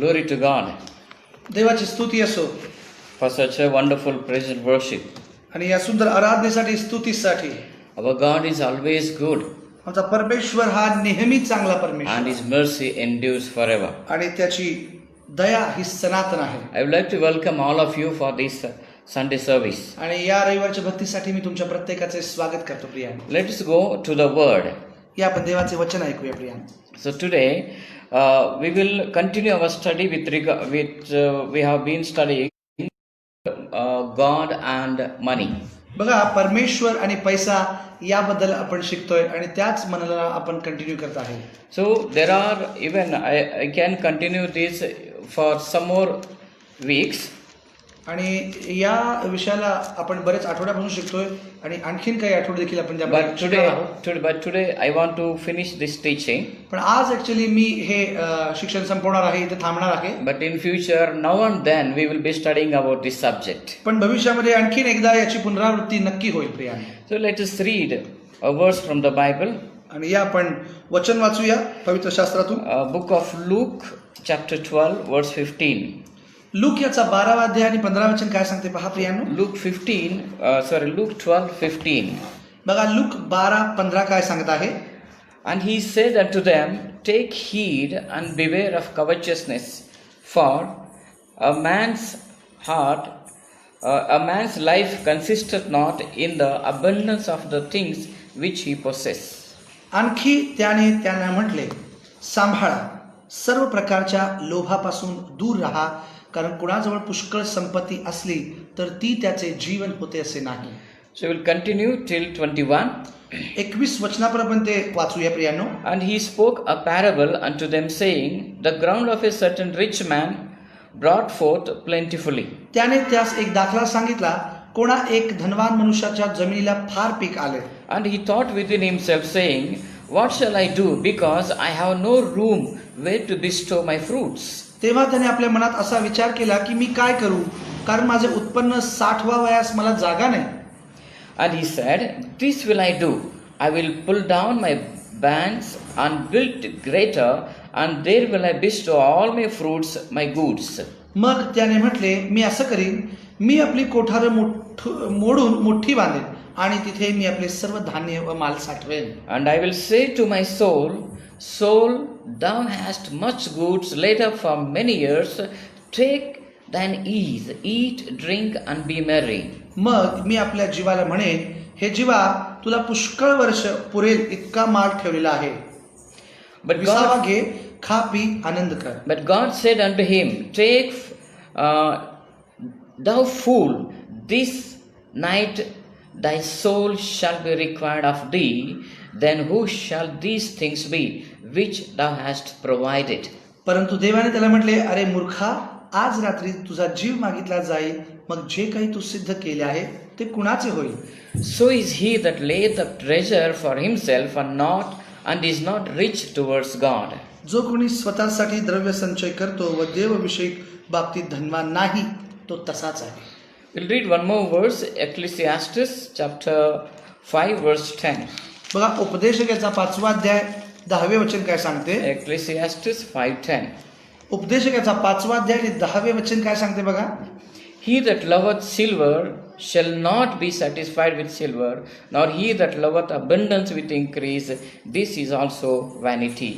Glory to God देवाची स्तुती असो for such a wonderful praise and worship. आणि या सुंदर आराधनेसाठी स्तुतीसाठी. Our God is always good आमचा परमेश्वर हा नेहमी चांगला and परमेश्वर His mercy endures forever. आणि त्याची दया ही सनातन आहे. I would like to welcome all of you for this Sunday service. आणि या रविवारच्या भक्तीसाठी मी तुमच्या प्रत्येकाचे स्वागत करतो प्रियानो. Let us go to the Word. या आपण देवाचे वचन ऐकूया प्रियानो. So today we will continue our study we have been studying God and money. बघा परमेश्वर आणि पैसा याबद्दल आपण शिकतोय आणि त्याच मनाला आपण कंटिन्यू करत आहे. So there are even I can continue this for some more weeks. आणि या विषयाला आपण बरेच आठवड्यापासून शिकतोय आणि आणखीन काही आठवडे देखील आपण But today I want to finish this teaching. पण आज ऍक्च्युअली मी हे शिक्षण संपवणार आहे, इथे थांबणार आहे. But in future, now and then, we will be studying about this subject. पण भविष्यामध्ये आणखीन एकदा याची पुनरावृत्ती नक्की होईल प्रियानो. So let us read a verse from the Bible. आणि या आपण वचन वाचूया पवित्र शास्त्रातून. Book of Luke, chapter 12, verse 15. Look याचा 12वा अध्याय आणि 15 वचन काय सांगते पहा प्रियानो. Luke 12:15. बघा लूक 12:15 काय सांगत आहे. And he said unto them, Take heed and beware of covetousness, for a man's life consisteth not in the abundance of the things which he possesses. आणखी त्याने त्यांना म्हटले, सांभाळा, सर्व प्रकारच्या लोभापासून दूर राहा, कारण कुणाजवळ पुष्कळ संपत्ती असली तर ती त्याचे जीवन होते असे नाही. So we'll continue till 21. 21 वचनापर्यंत ते वाचूया प्रियानो. And he spoke a parable unto them, saying, The ground of a certain rich man brought forth plentifully. त्याने त्यास एक दाखला सांगितला, कोणा एक धनवान मनुष्याच्या जमिनीला फार पीक आले. And he thought within himself, saying, What shall I do, because I have no room where to bestow my fruits? तेव्हा त्याने आपल्या मनात असा विचार केला की मी काय करू, कारण माझे उत्पन्न 60व्या वयास मला जागा नाही. And he said, This will I do. I will pull down my banks and build greater, and there will I bestow all my fruits, my goods. मग त्याने म्हटले, मी असं करीन, मी आपली कोठार मोडून मोठी बांधेन आणि तिथे मी आपले सर्व धान्य व माल साठवेन. And I will say to my soul, Soul, thou hast much goods laid up for many years. Take thine ease, eat, drink, and be merry. मग मी आपल्या जीवाला म्हणेन, हे जीवा, तुला पुष्कळ वर्ष पुरेल इतका माल ठेवलेला आहे. विसावा घे, खा पी, आनंद कर. But God said unto him, Take, thou fool, this night thy soul shall be required of thee. Then who shall these things be which thou hast provided? परंतु देवाने त्याला म्हटले, अरे मूर्खा, आज रात्री तुझा जीव मागितला जाईल, मग जे काही तू सिद्ध केले आहे ते कुणाचे होईल? So is he that layeth up treasure for himself and is not rich towards God. जो कोणी स्वतःसाठी द्रव्य संचय करतो व देवविषयक बाबतीत धनवान नाही, तो तसाच आहे. We'll read one more verse, Ecclesiastes chapter 5 verse 10. बघा उपदेशकाचा 5वा अध्याय 10वे वचन काय सांगते. Ecclesiastes 5:10. उपदेशकाचा 5वा अध्याय आणि 10वे वचन काय सांगते बघा. He that loveth silver shall not be satisfied with silver, nor he that loveth abundance with increase. This is also vanity.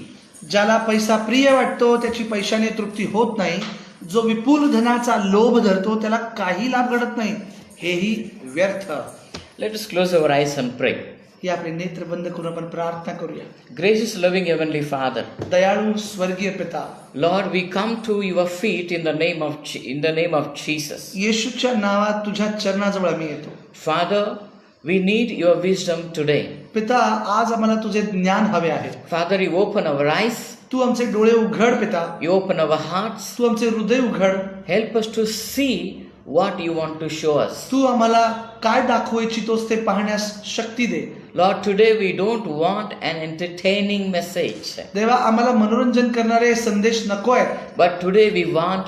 ज्याला पैसा प्रिय वाटतो त्याची पैशाने तृप्ती होत नाही. जो विपुल धनाचा लोभ धरतो त्याला काही लाभ घडत नाही, हेही व्यर्थ. Let us close our eyes and pray. हे आपले नेत्र बंद करून आपण प्रार्थना करूया. Gracious loving heavenly Father, दयाळू स्वर्गीय पिता, Lord, we come to your feet in the name of Jesus. येशूच्या नावात तुझ्या चरणाजवळ आम्ही येतो. Father, we need your wisdom today. पिता, आज आम्हाला तुझे ज्ञान हवे आहे. Father, you open our eyes. तू आमचे डोळे उघड पिता. You open our hearts. तू आमचे हृदय उघड. Help us to see what you want to show us. तू आम्हाला काय दाखवू इच्छितोस ते पाहण्यास शक्ती दे. Lord, today we don't want an entertaining message. देवा, आम्हाला मनोरंजन करणारे संदेश नको आहेत. But today we want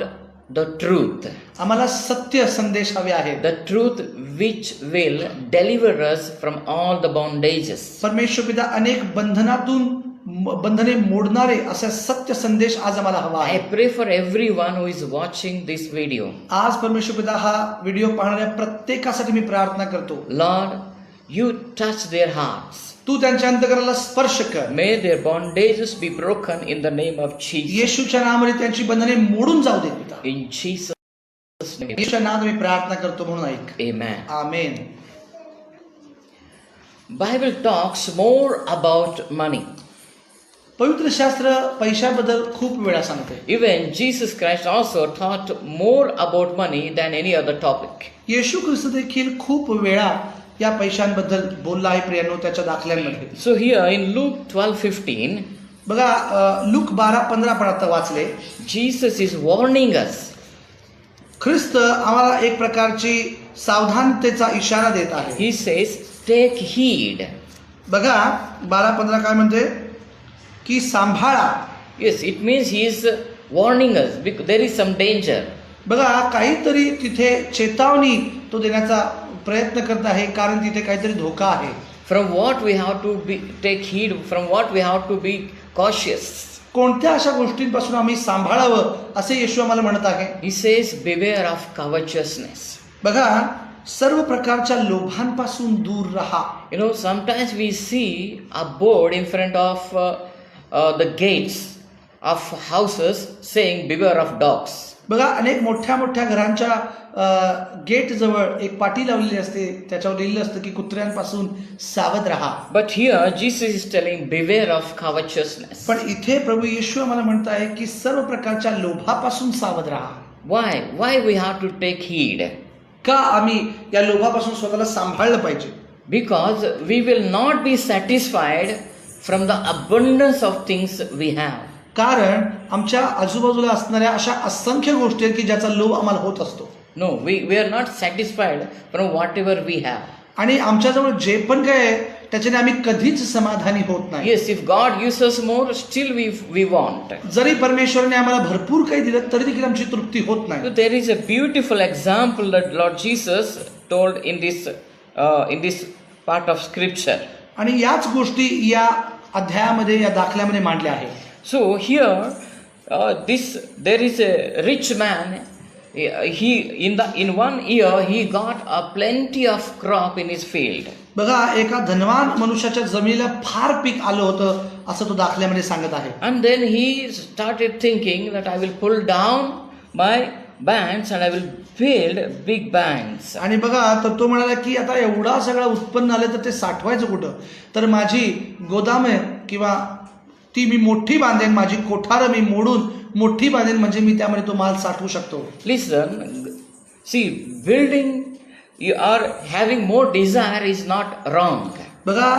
the truth. आम्हाला सत्य संदेश हवे आहे. The truth which will deliver us from all the bondages. परमेश्वर पिता, अनेक बंधनातून बंधने मोडणारे असा सत्य संदेश आज आम्हाला हवा I आहे. pray for everyone who is watching this video. आज परमेश्वर पिता हा व्हिडिओ पाहणाऱ्या प्रत्येकासाठी मी प्रार्थना करतो. Lord, you touch their hearts. तू त्यांच्या अंतकरणाला स्पर्श कर. May their bondages be broken in the name of Jesus. येशूच्या नावाने त्यांची बंधने मोडून जाऊ दे पिता. In Jesus' name. येशूच्या नावाने मी प्रार्थना करतो म्हणून ऐक. Amen. Amen. Bible talks more about money. पवित्र शास्त्र पैशाबद्दल खूप वेळा सांगते. Even Jesus Christ also taught more about money than any other topic. येशू ख्रिस्त देखील खूप वेळा या पैशांबद्दल बोलला आहे प्रियांनो त्याच्या दाखल्यांमध्ये. So here in Luke 12:15, बघा लूक 12:15 आपण आता वाचले. Jesus is warning us. ख्रिस्त आम्हाला एक प्रकारची सावधानतेचा इशारा देत आहे. He says, take heed. बघा 12:15 काय म्हणते की सांभाळा. Yes, it means he is warning us because there is some danger. बघा काहीतरी तिथे चेतावणी तो देण्याचा प्रयत्न करत आहे कारण तिथे काहीतरी धोका आहे. From what we have to be take heed, from what we have to be cautious. कोणत्या अशा गोष्टींपासून आम्ही सांभाळावं असे येशू आम्हाला म्हणत आहे. He says, beware of covetousness. बघा सर्व प्रकारच्या लोभांपासून दूर राहा. You know, sometimes we see a board in front of the gates of houses saying, beware of dogs. बघा अनेक मोठ्या मोठ्या घरांच्या गेट जवळ एक पाटी लावलेली असते त्याच्यावर लिहिलेलं असतं की कुत्र्यांपासून सावध राहा. But here Jesus is telling, beware of covetousness. पण इथे प्रभू येशू आम्हाला म्हणत आहे की सर्व प्रकारच्या लोभापासून सावध राहा. Why? Why we have to take heed? का आम्ही या लोभापासून स्वतःला सांभाळलं पाहिजे? Because we will not be satisfied from the abundance of things we have. कारण आमच्या आजूबाजूला असणाऱ्या अशा असंख्य गोष्टी आहेत की ज्याचा लोभ आम्हाला होत असतो. No, we are not satisfied from whatever we have. आणि आमच्याजवळ जे पण काय आहे त्याच्याने आम्ही कधीच समाधानी होत नाही. Yes, if God gives us more, still we want. जरी परमेश्वराने आम्हाला भरपूर काही दिलं तरी देखील आमची तृप्ती होत So नाही. there is a beautiful example that Lord Jesus told in this part of Scripture. आणि याच गोष्टी या अध्यायामध्ये या दाखल्यामध्ये मांडल्या आहेत. So here, there is a rich man. He in 1 year he got a plenty of crop in his field. बघा एका धनवान मनुष्याच्या जमिनीला फार पीक आलं होतं असं तो दाखल्यामध्ये सांगत आहे. And then he started thinking that I will pull down my barns and I will build big barns. आणि बघा तर तो म्हणाला की आता एवढा सगळा उत्पन्न आलं तर ते साठवायचं कुठं? तर माझी गोदामे किंवा ती मी मोठी बांधेन, माझी कोठारं मी मोडून मोठी बांधेन म्हणजे मी त्यामध्ये तो माल साठवू शकतो. Listen, see, building you are having more desire is not wrong. बघा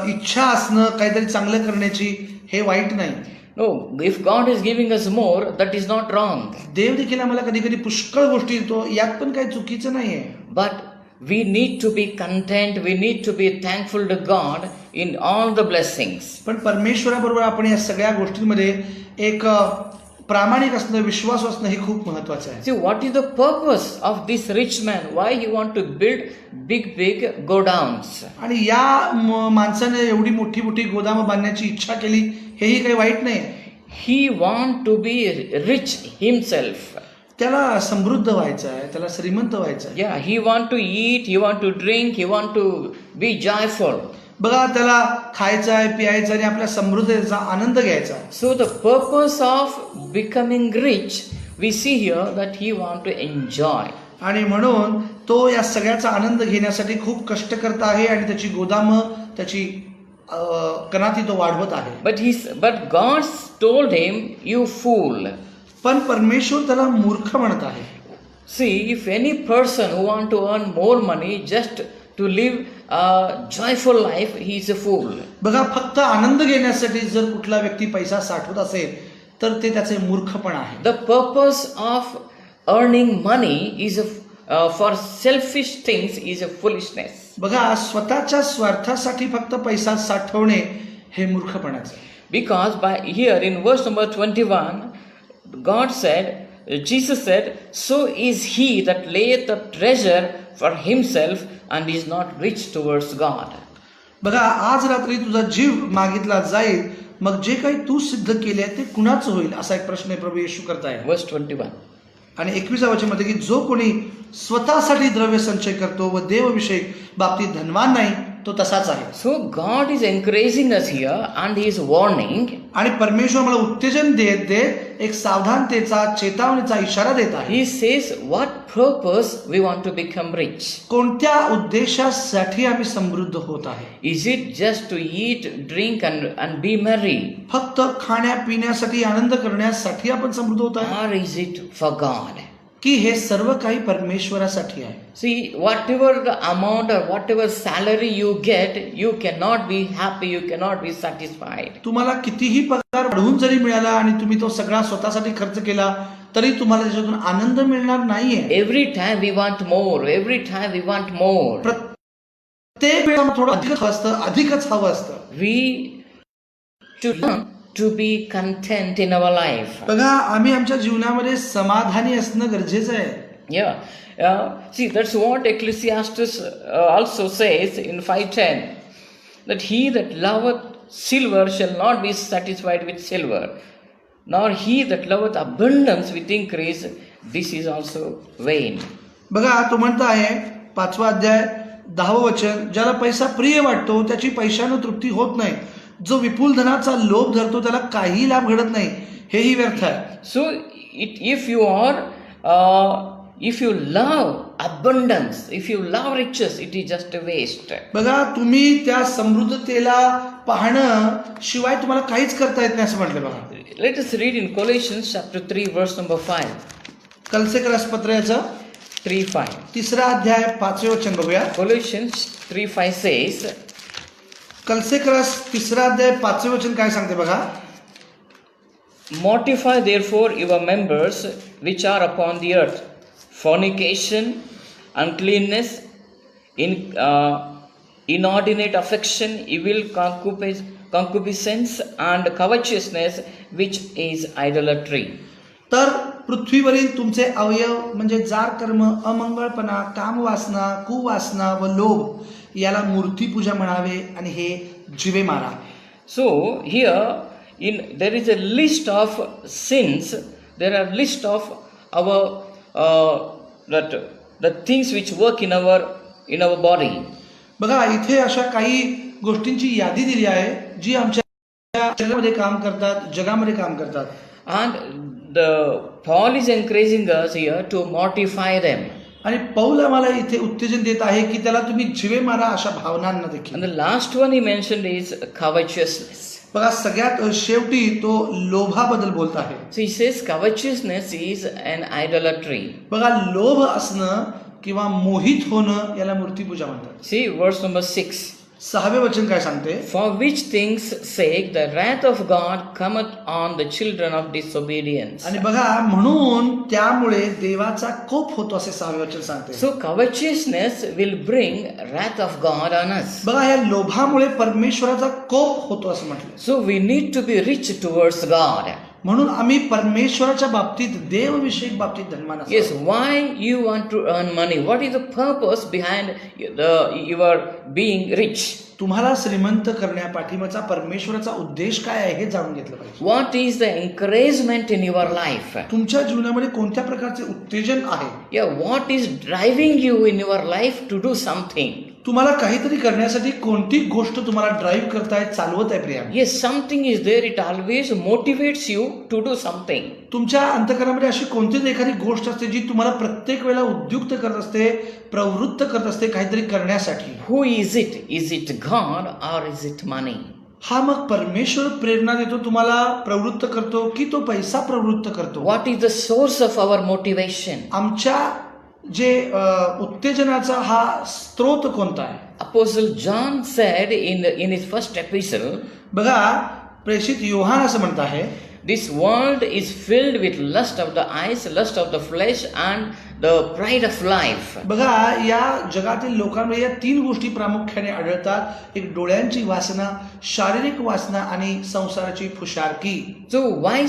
इच्छा असणं काहीतरी चांगलं करण्याची हे वाईट नाही. No, if God is giving us more, that is not wrong. देव देखील आम्हाला कधी कधी पुष्कळ गोष्टी देतो, यात पण काही चुकीचं नाहीये. But we need to be content, we need to be thankful to God in all the blessings. पण परमेश्वराबरोबर आपण या सगळ्या गोष्टींमध्ये एक प्रामाणिक असणं, विश्वास असणं हे खूप महत्वाचं आहे. See, what is the purpose of this rich man? Why he want to build big godowns? आणि या माणसाने एवढी मोठी मोठी गोदामं बांधण्याची इच्छा केली हेही काही वाईट नाही. He want to be rich himself. त्याला समृद्ध व्हायचं आहे, त्याला श्रीमंत व्हायचं आहे. Yeah, he want to eat, he want to drink, he want to be joyful. बघा त्याला खायचं आहे, प्यायचं आणि आपल्या समृद्धीचा आनंद घ्यायचा आहे. So the purpose of becoming rich, we see here that he want to enjoy. आणि म्हणून तो या सगळ्याचा आनंद घेण्यासाठी खूप कष्ट करत आहे आणि त्याची गोदामं त्याची कणाती तो वाढवत आहे. But God told him, you fool. पण परमेश्वर त्याला मूर्ख म्हणत आहे. See, if any person who want to earn more money just to live a joyful life, he is a fool. बघा फक्त आनंद घेण्यासाठी जर कुठला व्यक्ती पैसा साठवत असेल तर ते त्याचे मूर्खपण आहे. The purpose of earning money is for selfish things is a foolishness. बघा स्वतःच्या स्वार्थासाठी फक्त पैसा साठवणे हे मूर्खपणाचे. Because by here in verse number 21, God said, Jesus said, so is he that layeth the treasure for himself and is not rich towards God. बघा आज रात्री तुझा जीव मागितला जाईल मग जे काही तू सिद्ध केले आहे ते कुणाचं होईल असा एक प्रश्न प्रभू येशू करताय. Verse 21. आणि 21व्या वचनामध्ये की जो कोणी स्वतःसाठी द्रव्य संचय करतो व देवविषयक बाबतीत धनवान नाही तो तसाच आहे. So God is encouraging us here and He is warning. आणि परमेश्वर मला उत्तेजन देत देत एक सावधानतेचा चेतावणीचा इशारा देत आहे. He says, what purpose we want to become rich? कोणत्या उद्देशासाठी आम्ही समृद्ध होत आहे? Is it just to eat, drink and be merry? फक्त खाण्यापिण्यासाठी आनंद करण्यासाठी आपण समृद्ध होत आहे Or is it for God? की हे सर्व काही परमेश्वरासाठी आहे? See, whatever the amount or whatever salary you get, you cannot be happy, you cannot be satisfied. तुम्हाला कितीही पगार वाढवून जरी मिळाला आणि तुम्ही तो सगळा स्वतःसाठी खर्च केला तरी तुम्हाला त्याच्यातून आनंद मिळणार नाहीये. Every time we want more, every time we want more. प्रत्येक वेळा थोडं अधिकच हवं असतं, अधिकच हवं असतं. We should learn to be content in our life. बघा आम्ही आमच्या जीवनामध्ये समाधानी असणं गरजेचं आहे. Yeah. See, that's what Ecclesiastes also says in 5:10, that he that loveth silver shall not be satisfied with silver, nor he that loveth abundance with increase, this is also vain. बघा तो म्हणत आहे 5वा अध्याय 10वं वचन, ज्याला पैसा प्रिय वाटतो त्याची पैशानं तृप्ती होत नाही, जो विपुल धनाचा लोभ धरतो त्याला काही लाभ घडत नाही, हेही व्यर्थ आहे. So if you love abundance, if you love riches, it is just a waste. बघा तुम्ही त्या समृद्धतेला पाहणं शिवाय तुम्हाला काहीच करता येत नाही असं म्हटलं. बघा Let us read in Colossians chapter 3 verse number 5. Kalsekar पत्राचं 3:5. 3रा अध्याय 5वें वचन बघूया. Colossians 3:5 says, कलसेकर 3रा अध्याय 5वें वचन काय सांगते बघा. mortify therefore your members which are upon the earth, fornication, uncleanness, inordinate affection, evil concupiscence and covetousness, which is idolatry. तर पृथ्वीवरील तुमचे अवयव म्हणजे जार कर्म, अमंगळपणा, कामवासना, कुवासना व लोभ याला मूर्तीपूजा म्हणावे आणि हे जिवे मारा. So here there is a list of sins, there are list of our the things which work in our body. बघा इथे अशा काही गोष्टींची यादी दिली आहे जी आमच्या शरीरामध्ये काम करतात, जगामध्ये काम करतात. And Paul is encouraging us here to mortify them. आणि पौल आम्हाला इथे उत्तेजन देत आहे की त्याला तुम्ही जिवे मारा अशा भावनांना देखील. And the last one he mentioned is covetousness. बघा सगळ्यात शेवटी तो लोभाबद्दल बोलत आहे. So he says covetousness is an idolatry. बघा लोभ असणं किंवा मोहित होणं याला मूर्तीपूजा म्हणतात. See verse number 6. 6वें वचन काय सांगते. For which things sake the wrath of God cometh on the children of disobedience. आणि बघा म्हणून त्यामुळे देवाचा कोप होतो असे 6वें वचन सांगते. So covetousness will bring wrath of God on us. बघा या लोभामुळे परमेश्वराचा कोप होतो असं म्हटलं. So we need to be rich towards God. म्हणून आम्ही परमेश्वराच्या बाबतीत देवविषयक बाबतीत धनवान असावे. Yes, why you want to earn money? What is the purpose behind your being rich? तुम्हाला श्रीमंत करण्यापाठीमागचा परमेश्वराचा उद्देश काय आहे हे जाणून घेतलं पाहिजे. What is the encouragement in your life? तुमच्या जीवनामध्ये कोणत्या प्रकारचे उत्तेजन आहे. Yeah, what is driving you in your life to do something? तुम्हाला काहीतरी करण्यासाठी कोणती गोष्ट तुम्हाला ड्राईव्ह करताय, चालवत आहे Priya. Yes, something is there. It always motivates you to do something. तुमच्या अंतःकरणामध्ये अशी कोणतीच एखादी गोष्ट असते जी तुम्हाला प्रत्येक वेळेला उद्युक्त करत असते, प्रवृत्त करत असते काहीतरी करण्यासाठी. Who is it? Is it God or is it money? हा मग परमेश्वर प्रेरणा देतो, तुम्हाला प्रवृत्त करतो की तो पैसा प्रवृत्त करतो. What is the source of our motivation? आमच्या जे उत्तेजनाचा हा स्रोत कोणता आहे. Apostle John said in his first epistle, बघा प्रेषित योहान असं म्हणत आहे, this world is filled with lust of the eyes, lust of the flesh and the pride of life. बघा या जगातील लोकांमध्ये या 3 गोष्टी प्रामुख्याने आढळतात. एक डोळ्यांची वासना, शारीरिक वासना आणि संसाराची फुशारकी. So why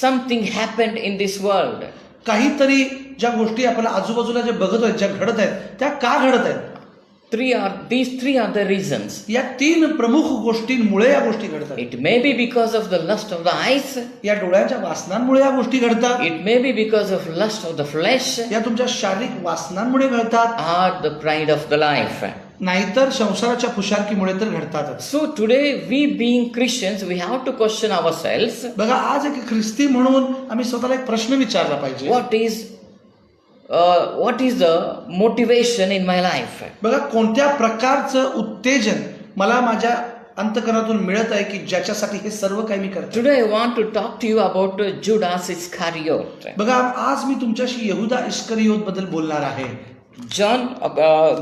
something happened in this world? काहीतरी ज्या गोष्टी आपण आजूबाजूला जे बघत आहेत, ज्या घडत आहेत त्या का घडत आहेत. these three are the reasons. या 3 प्रमुख गोष्टींमुळे या गोष्टी घडतात. It may be because of the lust of the eyes. या डोळ्याच्या वासनांमुळे या गोष्टी घडतात. It may be because of lust of the flesh या तुमच्या शारीरिक वासनांमुळे घडतात, or the pride of the life. नाहीतर संसाराच्या खुशालकीमुळे तर घडतातच. So today we being Christians, we have to question ourselves. बघा, आज एक ख्रिस्ती म्हणून आम्ही स्वतःला एक प्रश्न विचारला पाहिजे. What is the motivation in my life? बघा, कोणत्या प्रकारचं उत्तेजन मला माझ्या अंतकरणातून मिळत आहे की ज्याच्यासाठी हे सर्व काही मी करतो. Today I want to talk to you about Judas Iscariot. बघा, आज मी तुमच्याशी यहुदा इस्करियोत बद्दल बोलणार आहे.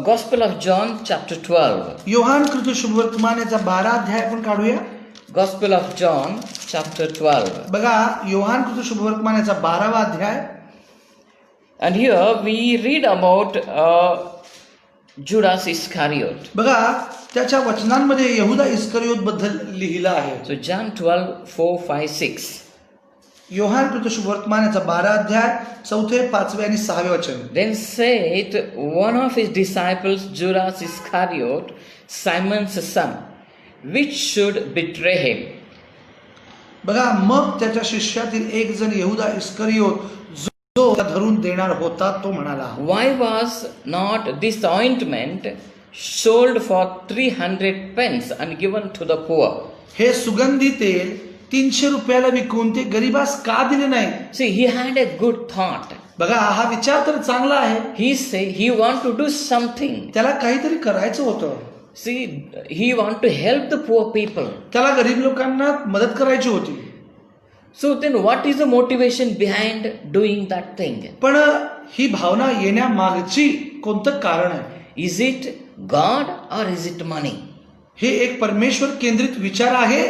Gospel of John chapter 12. Yohan कृत शुभवर्तमान याचा 12 अध्याय आपण काढूया. Gospel of John chapter 12. बघा, योहान कृत शुभवर्तमान याचा 12वा अध्याय. And here we read about Judas Iscariot. बघा, त्याच्या वचनांमध्ये यहुदा इस्करियोत बद्दल लिहिलं आहे. So John 12, 4, 5, 6. योहान कृत शुभवर्तमान याचा 12 अध्याय 4, 5 आणि 6 वचन. Then said one of his disciples, Judas Iscariot, Simon's son, which should betray him. बघा, मग त्याच्या शिष्यातील एक जण यहुदा इस्करियोत जो त्याला धरून देणार होता तो म्हणाला, Why was not this ointment sold for 300 pence and given to the poor? हे सुगंधी तेल 300 रुपयाला विकून ते गरीबास का दिले नाही? See, he had a good thought. बघा, हा विचार तर चांगला आहे. He want to do something. त्याला काहीतरी करायचं होतं. See, he want to help the poor people. त्याला गरीब लोकांना मदत करायची होती. So then what is the motivation behind doing that thing? पण ही भावना येण्यामागची कोणतं कारण आहे? Is it God or is it money? हे एक परमेश्वर केंद्रित विचार आहे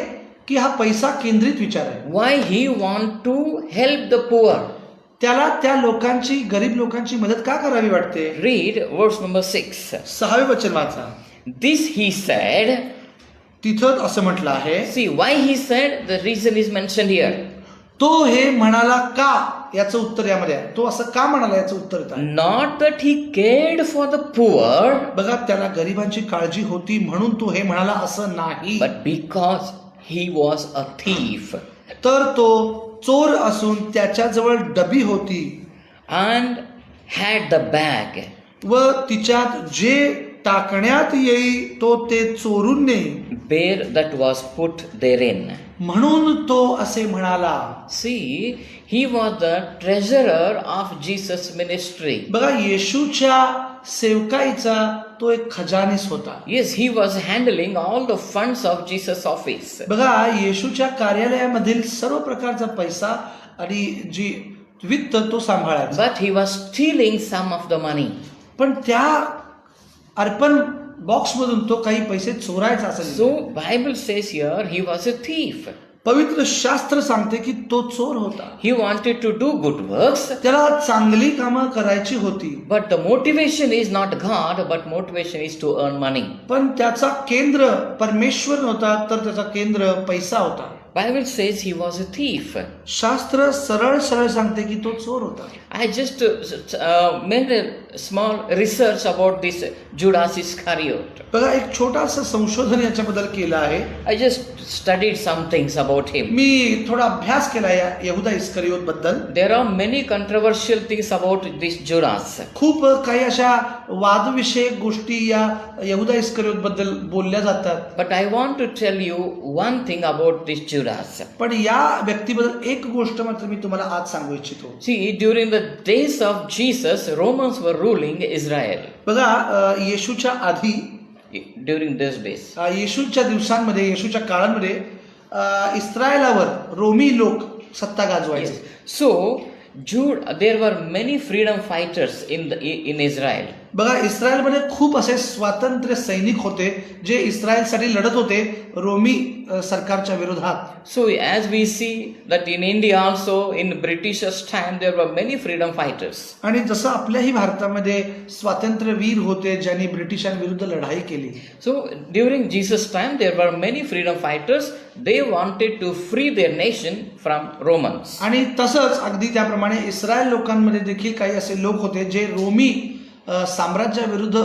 की हा पैसा केंद्रित विचार आहे? Why he want to help the poor? त्याला त्या लोकांची, गरीब लोकांची मदत का करावी वाटते? Read verse number 6. 6वे वचन वाचा. This he said. तिथं असं म्हटलं आहे. See why he said, the reason is mentioned here. तो हे म्हणाला का, याचं उत्तर यामध्ये आहे. तो असं का म्हणाला याचं उत्तर येतं. Not that he cared for the poor, बघा, त्याला गरिबांची काळजी होती म्हणून तो हे म्हणाला असं नाही, but because he was a thief तर तो चोर असून त्याच्याजवळ डबी होती and had the bag. व तिच्यात जे टाकण्यात येई तो ते चोरून नेई, Where that was put therein. म्हणून तो असे म्हणाला. See, he was the treasurer of Jesus' ministry. बघा, येशूच्या सेवकाईचा तो एक खजानीस होता. Yes, he was handling all the funds of Jesus' office. बघा, येशूच्या कार्यालयामधील सर्व प्रकारचा पैसा आणि जी वित्त तो सांभाळायचा. But he was stealing some of the money. पण त्या अर्पण बॉक्स मधून तो काही पैसे चोरायचा असेल. So Bible says here he was a thief. पवित्र शास्त्र सांगते की तो चोर होता. He wanted to do good works. त्याला चांगली कामं करायची होती. But the motivation is not God, but motivation is to earn money. पण त्याचा केंद्र परमेश्वर नव्हता, तर त्याचा केंद्र पैसा होता. Bible says he was a thief. शास्त्र सरळ सरळ सांगते की तो चोर होता. I just made a small research about this Judas Iscariot. बघा, एक छोटासा संशोधन याच्याबद्दल केलं आहे. I just studied some things about him. मी थोडा अभ्यास केला या यहुदा इस्करियोत बद्दल. There are many controversial things about this Judas. खूप काही अशा वादविषयक गोष्टी या यहुदा इस्करियोत बद्दल बोलल्या जातात. But I want to tell you one thing about this Judas. पण या व्यक्तीबद्दल एक गोष्ट मात्र मी तुम्हाला आज सांगू इच्छितो. See, during the days of Jesus, Romans were ruling Israel. बघा, येशूच्या आधी, During those days. येशूच्या दिवसांमध्ये, येशूच्या काळांमध्ये इस्रायलावर रोमी लोक सत्ता गाजवायचे. So, there were many freedom fighters in Israel. बघा, इस्रायलमध्ये खूप असे स्वातंत्र्य सैनिक होते जे इस्रायलसाठी लढत होते रोमी सरकारच्या विरोधात. So as we see that in India also in Britishers time there were many freedom fighters. आणि जसं आपल्याही भारतामध्ये स्वातंत्र्यवीर होते ज्यांनी ब्रिटिशांविरुद्ध लढाई केली. So during Jesus time there were many freedom fighters. They wanted to free their nation from Romans. आणि तसंच अगदी त्याप्रमाणे इस्रायल लोकांमध्ये देखील काही असे लोक होते जे रोमी साम्राज्याविरुद्ध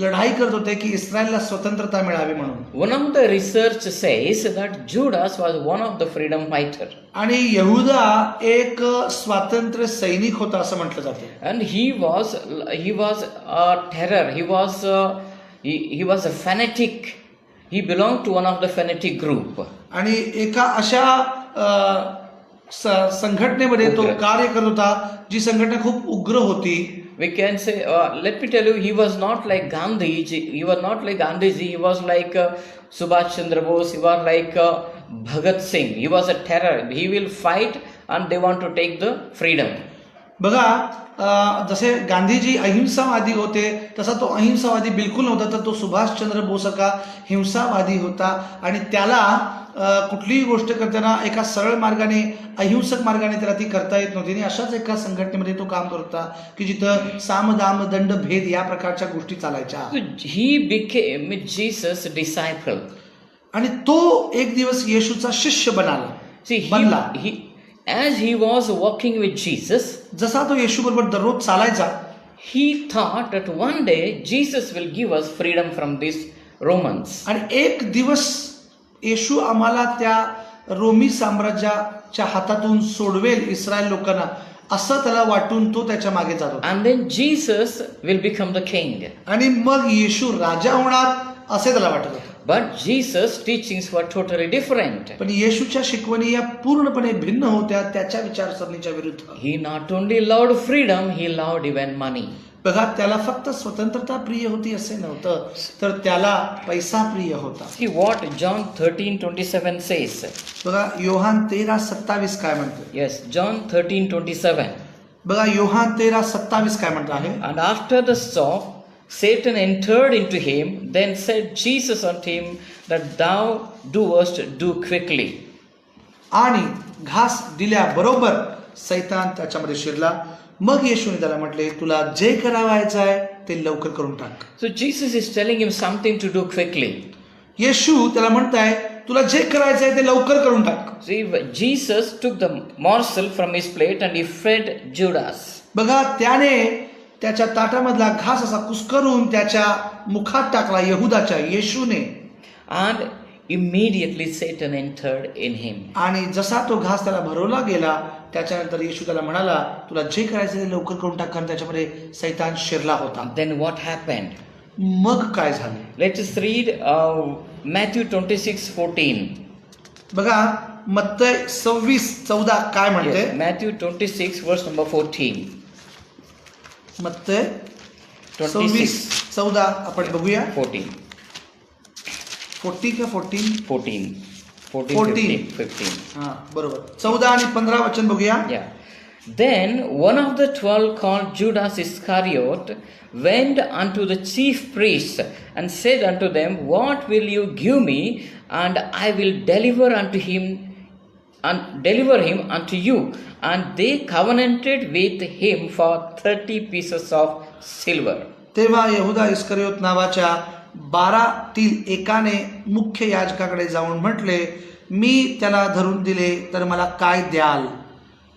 लढाई करत होते की इस्रायलला स्वतंत्रता मिळावी म्हणून. One of the research says that Judas was one of the freedom fighter, आणि यहुदा एक स्वातंत्र्य सैनिक होता असं म्हटलं जातं. and he was a terror. He was a fanatic. He belonged to one of the fanatic group. आणि एका अशा संघटनेमध्ये तो उग्र. कार्य करत होता जी संघटना खूप उग्र होती. We can say, let me tell you, he was not like Gandhi. He was not like Gandhiji. He was like Subhash Chandra Bose. He was like Bhagat Singh. He was a terror. He will fight, and they want to take the freedom. बघा जसे गांधीजी अहिंसावादी होते तसा तो अहिंसावादी बिलकुल नव्हता, तर तो सुभाषचंद्र बोस का हिंसावादी होता. आणि त्याला कुठलीही गोष्ट करताना एका सरळ मार्गाने अहिंसक मार्गाने त्याला ती करता येत नव्हती. आणि अशाच एका संघटनेमध्ये तो काम करत होता की जिथं साम दाम दंड भेद या प्रकारच्या गोष्टी चालायच्या. So he became Jesus' disciple. आणि तो एक दिवस येशूचा शिष्य See, बनला. as he was walking with Jesus, जसा तो येशू बरोबर दररोज चालायचा, he thought that one day Jesus will give us freedom from these Romans. आणि एक दिवस येशू आम्हाला त्या रोमी साम्राज्याच्या हातातून सोडवेल इस्रायल लोकांना, असं त्याला वाटून तो त्याच्या मागे जात होता. And then Jesus will become the king. आणि मग येशू राजा होणार असे त्याला वाटत होतं. But Jesus' teachings were totally different. पण येशूच्या शिकवणी या पूर्णपणे भिन्न होत्या त्याच्या विचारसरणीच्या विरुद्ध. He not only loved freedom, he loved even money. बघा, त्याला फक्त स्वतंत्रता प्रिय होती असे नव्हतं, तर त्याला पैसा प्रिय होता. See what John 13:27 says. बघा योहान 13:27 काय म्हणतो. Yes, John 13:27. बघा योहान 13:27 काय म्हणतो आहे. And after the stop, Satan entered into him. Then said Jesus unto him, that thou doest do quickly. आणि घास दिल्याबरोबर सैतान त्याच्यामध्ये शिरला. मग येशूने त्याला म्हटले, तुला जे करावायचं आहे ते लवकर करून टाक. So Jesus is telling him something to do quickly. येशू त्याला म्हणताय, तुला जे करायचं आहे ते लवकर करून टाक. See, Jesus took the morsel from his plate and he fed Judas. बघा, त्याने त्याच्या ताटामधला घास असा कुस्करून त्याच्या मुखात टाकला यहुदाच्या, येशूने. And immediately Satan entered in him. आणि जसा तो घास त्याला भरवला गेला, त्याच्यानंतर येशू त्याला म्हणाला, तुला जे करायचं ते लवकर करून टाक, कारण त्याच्यामध्ये सैतान शिरला होता. Then what happened? मग काय झाले. Let us read Matthew 26:14. बघा मत्तय 26:14 काय म्हणते. Yes, Matthew 26 verse number 14. मत्तय 26 14 आपण बघूया. 14. 40 का 14. 14. 14. 15. हा बरोबर. 14 आणि 15 वचन बघूया. Yeah. Then one of the 12 called Judas Iscariot went unto the chief priests and said unto them, what will you give me, and I will deliver him unto you. And they covenanted with him for 30 pieces of silver. तेव्हा यहुदा इस्करियोत नावाच्या 12तील एकाने मुख्य याजकाकडे जाऊन म्हटले, मी त्याला धरून दिले तर मला काय द्याल.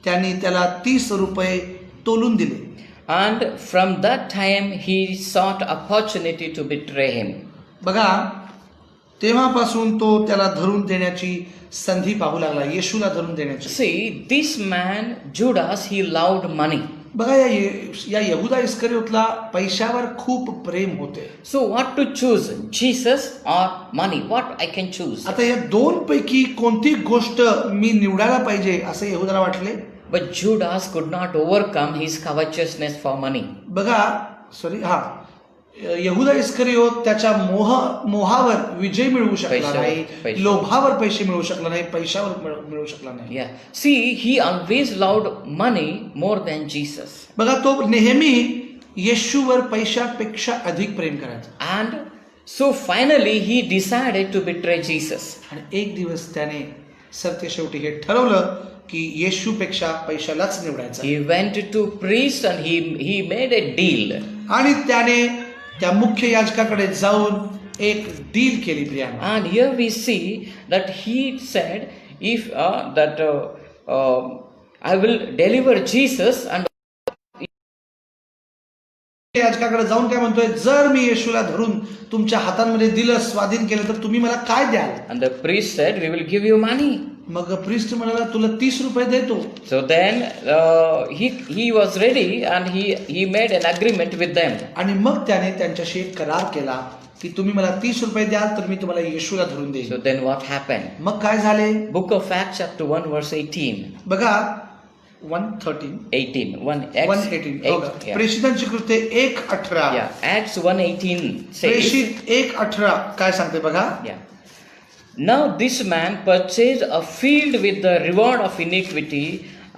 त्यांनी त्याला 30 रुपये तोलून दिले. And from that time he sought opportunity to betray him. बघा, तेव्हापासून तो त्याला धरून देण्याची संधी पाहू लागला, येशूला धरून देण्याची. See, this man Judas, he loved money. बघा, या यहुदा इस्करियोतला पैशावर खूप प्रेम होते. So what to choose, Jesus or money? What I can choose? आता या दोन पैकी कोणती गोष्ट मी निवडायला पाहिजे असे यहुदाला वाटले. But Judas could not overcome his covetousness for money. बघा यहुदा इस्करियोत त्याच्या मोहावर विजय मिळवू शकला नाही, लोभावर पैसे मिळवू शकला नाही, पैशावर मिळवू शकला नाही. Yeah. See, he always loved money more than Jesus. बघा, तो नेहमी येशूवर पैशापेक्षा अधिक प्रेम करायचा. And so finally he decided to betray Jesus. आणि एक दिवस त्याने सरते शेवटी हे ठरवलं की येशूपेक्षा पैशालाच निवडायचं. He went to priest and he made a deal. आणि त्याने त्या मुख्य याजकाकडे जाऊन एक डील केली प्रियानो. And here we see that he said, if I will deliver Jesus and याजकाकडे जाऊन काय म्हणतोय, जर मी येशूला धरून तुमच्या हातांमध्ये दिलं, स्वाधीन केलं, तर तुम्ही मला काय द्याल? And the priest said, "We will give you money." मग प्रिस्ट म्हणाला, तुला 30 रुपये देतो. So then he was ready and he made an agreement with them. आणि मग त्याने त्यांच्याशी एक करार केला की तुम्ही मला 30 रुपये द्याल तर मी तुम्हाला येशूला धरून देईन. So then what happened? मग काय झाले? Book of Acts chapter 1 verse 18. बघा 1:13 18. 1:18 बघा. Yeah. प्रेषितांची कृत्ये 1:18. Yeah. Acts 1:18 says. प्रेषित 1:18 काय सांगते बघा. Yeah. Now this man purchased a field with the reward of iniquity,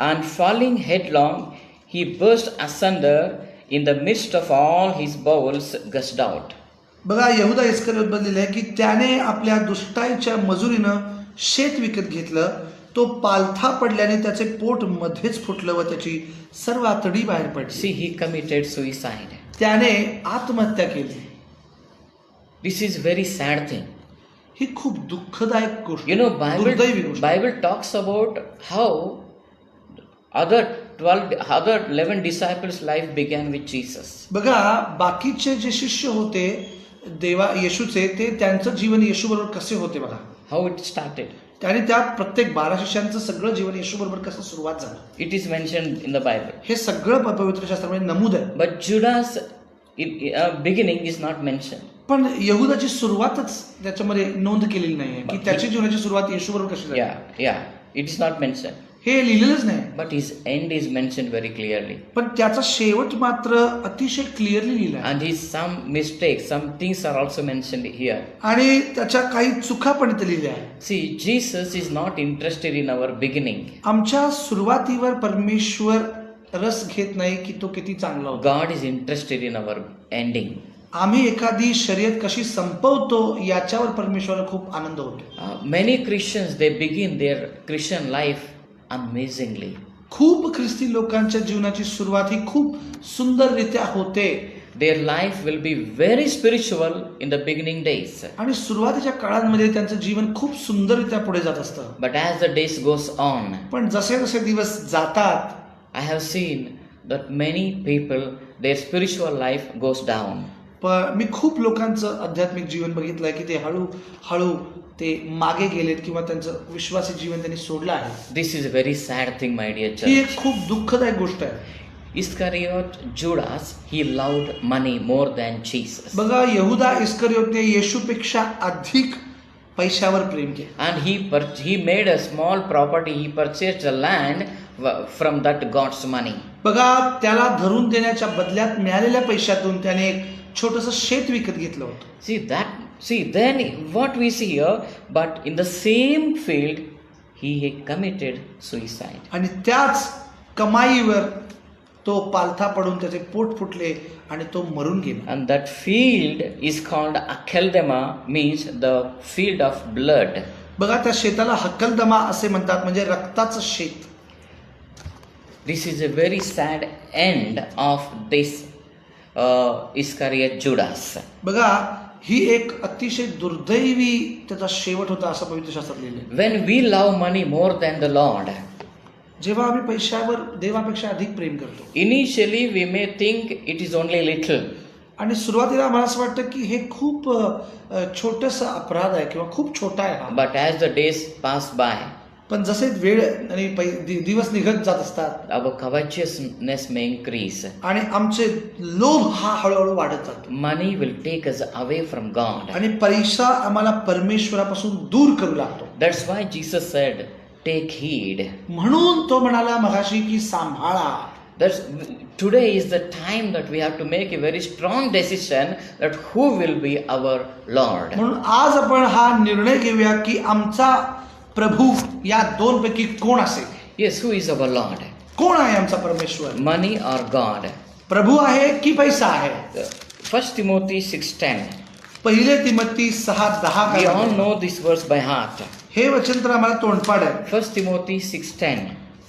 and falling headlong, he burst asunder in the midst of all his bowels gushed out. बघा यहुदा इस्करियोत बनलेलं आहे की त्याने आपल्या दुष्टाईच्या मजुरीनं शेत विकत घेतलं, तो पालथा पडल्याने त्याचे पोट मध्येच फुटलं व त्याची सर्व आतडी बाहेर पडली. See, he committed suicide. त्याने आत्महत्या केली. This is very sad thing. ही खूप दुःखदायक गोष्ट, You know, दुर्दैवी गोष्ट. Bible talks about how other 11 disciples' life began with Jesus. बघा बाकीचे जे शिष्य होते येशूचे, ते त्यांचं जीवन येशू बरोबर कसे होते बघा. How it started. आणि त्या प्रत्येक 12 शिष्यांचं सगळं जीवन येशू बरोबर कसं सुरुवात झालं, It is mentioned in the Bible. हे सगळं पवित्र शास्त्रामध्ये नमूद आहे. But Judas' beginning is not mentioned. पण यहुदाची सुरुवातच त्याच्यामध्ये नोंद केलेली नाहीये की त्याची जीवनाची सुरुवात येशू बरोबर कशी झाली. Yeah. It is not mentioned. हे लिहिलेलंच नाही. But his end is mentioned very clearly. पण त्याचा शेवट मात्र अतिशय क्लिअरली लिहिला आहे. And his some mistakes, some things are also mentioned here. आणि त्याच्या काही चुका पण इथे लिहिल्या आहेत. See, Jesus is not interested in our beginning. आमच्या सुरुवातीवर परमेश्वर रस घेत नाही की तो किती चांगला होता. God is interested in our ending. आम्ही एखादी शर्यत कशी संपवतो याच्यावर परमेश्वराला खूप आनंद होतो. Many Christians, they begin their Christian life amazingly. खूप ख्रिस्ती लोकांच्या जीवनाची सुरुवात ही खूप सुंदररित्या होते. Their life will be very spiritual in the beginning days. आणि सुरुवातीच्या काळांमध्ये त्यांचं जीवन खूप सुंदररित्या पुढे जात असतं. But as the days goes on, पण जसे जसे दिवस जातात, I have seen that many people, their spiritual life goes down. पण मी खूप लोकांचं आध्यात्मिक जीवन बघितलंय की ते हळूहळू ते मागे गेलेत किंवा त्यांचं विश्वासी जीवन त्यांनी सोडलं आहे. This is a very sad thing, my dear he church. एक खूप दुःखदायक गोष्ट आहे. Iscariot Judas, he loved money more than Jesus. बघा यहुदा इस्करियोतने येशूपेक्षा अधिक पैशावर प्रेम केलं. And he made a small property, he purchased the land from that God's money. बघा त्याला धरून देण्याच्या बदल्यात मिळालेल्या पैशातून त्याने एक छोटंसं शेत विकत घेतलं होतं. Then what we see here, but in the same field, he committed suicide. आणि त्याच कमाईवर तो पालथा पडून त्याचे पोट फुटले आणि तो मरून गेला. And that field is called Akeldama, means the field of blood. बघा त्या शेताला हक्कलदमा असे म्हणतात, म्हणजे रक्ताचं शेत. This is a very sad end of this Iscariot Judas. बघा ही एक अतिशय दुर्दैवी त्याचा शेवट होता असं पवित्र शास्त्रात लिहिलंय. When we love money more than the Lord, जेव्हा आम्ही पैशावर देवापेक्षा अधिक प्रेम करतो, initially we may think it is only little. आणि सुरुवातीला मला असं वाटतं की हे खूप छोटंसं अपराध आहे किंवा खूप छोटा आहे हा. But as the days pass by, पण जसे वेळ आणि दिवस निघत जात असतात, our covetousness may increase. आणि आमचे लोभ हा हळूहळू वाढत जातो. Money will take us away from God. आणि पैसा आम्हाला परमेश्वरापासून दूर करू लागतो. That's why Jesus said, take heed. म्हणून तो म्हणाला मगाशी की सांभाळा. Today is the time that we have to make a very strong decision that who will be our Lord. म्हणून आज आपण हा निर्णय घेऊया की आमचा प्रभू या दोन पैकी कोण असेल. Yes, who is our Lord? कोण आहे आमचा परमेश्वर? Money or God? प्रभू आहे की पैसा आहे? 1 Timothy 6:10. पहिले Timothy 6:10. We all know this verse by heart. हे वचन तर आम्हाला तोंडपाठ आहे. 1 Timothy 6:10.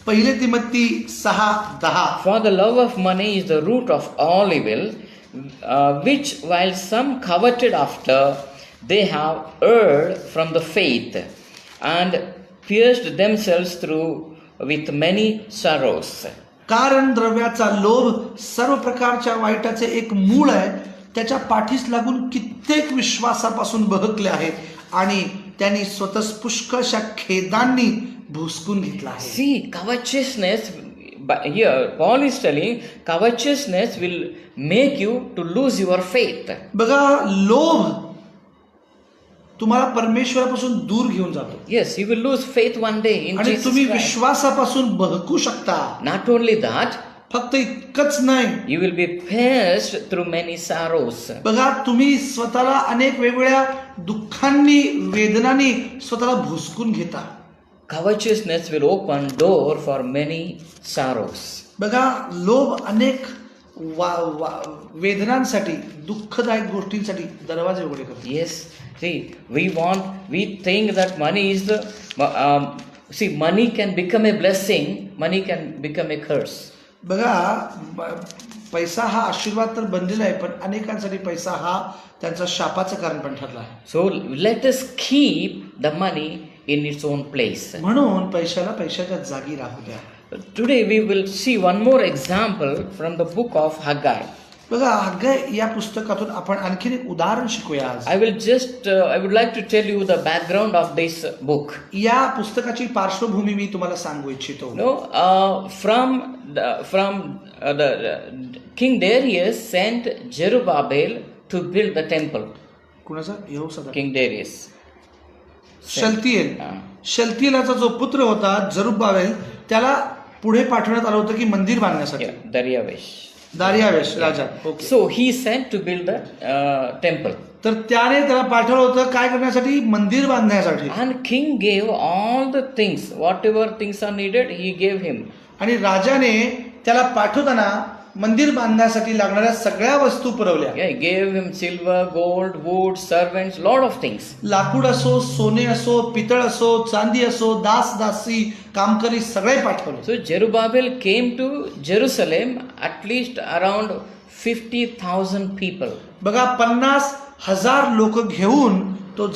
पहिले Timothy 6:10. For the love of money is the root of all evil, which while some coveted after, they have erred from the faith and pierced themselves through with many sorrows. कारण द्रव्याचा लोभ सर्व प्रकारच्या वाईटाचे एक मूळ आहे. त्याच्या पाठीस लागून कित्येक विश्वासापासून बहकले आहेत आणि त्यांनी स्वतः पुष्कळशा खेदांनी भुसकून घेतला आहे. See, covetousness, here Paul is telling, covetousness will make you to lose your faith. बघा, लोभ तुम्हाला परमेश्वरापासून दूर घेऊन जातो Yes, you will lose faith one day in आणि Jesus तुम्ही Christ. विश्वासापासून बहकू शकता. Not only that, फक्त इतकंच नाही, you will be pierced through many sorrows. बघा, तुम्ही स्वतःला अनेक वेगवेगळ्या दुःखांनी वेदनांनी स्वतःला भुसकून घेता. Covetousness will open door for many sorrows. बघा, लोभ अनेक वेदनांसाठी, दुःखदायक गोष्टींसाठी दरवाजे उघडे करतो. Yes, see, we think that money is the, see, money can become a blessing, money can become a curse. बघा, पैसा हा आशीर्वाद तर बनलेला आहे, पण अनेकांसाठी पैसा हा त्यांचा शापाचं कारण पण ठरला आहे. So let us keep the money in its own place. म्हणून पैशाला पैशाच्या जागी राहू द्या. Today we will see one more example from the book of Haggai. बघा, हग्गाय या पुस्तकातून आपण आणखीन एक उदाहरण शिकूया आज. I would like to tell you the background of this book. या पुस्तकाची पार्श्वभूमी मी तुम्हाला सांगू इच्छितो. From the King Darius sent Zerubbabel to build the temple. कुणाचा? यहोशदाक. King Darius. शलतिएल. हा. शलतिएलाचा जो पुत्र होता जरुब्बाबेल, त्याला पुढे पाठवण्यात आलं होतं की मंदिर बांधण्यासाठी. Darius. दारियावेश राजा. Okay. So he sent to build the temple. तर त्याने त्याला पाठवलं होतं काय करण्यासाठी? मंदिर बांधण्यासाठी. And king gave all the things, whatever things are needed, he gave him. आणि राजाने त्याला पाठवताना मंदिर बांधण्यासाठी लागणाऱ्या सगळ्या वस्तू पुरवल्या. Yeah, he gave him silver, gold, wood, servants, lot of things. लाकूड असो, सोने असो, पितळ असो, चांदी असो, दास दासी, कामकरी सगळे पाठवले. So Zerubbabel came to Jerusalem, at least around 50,000 people. बघा, 50,000 लोक घेऊन तो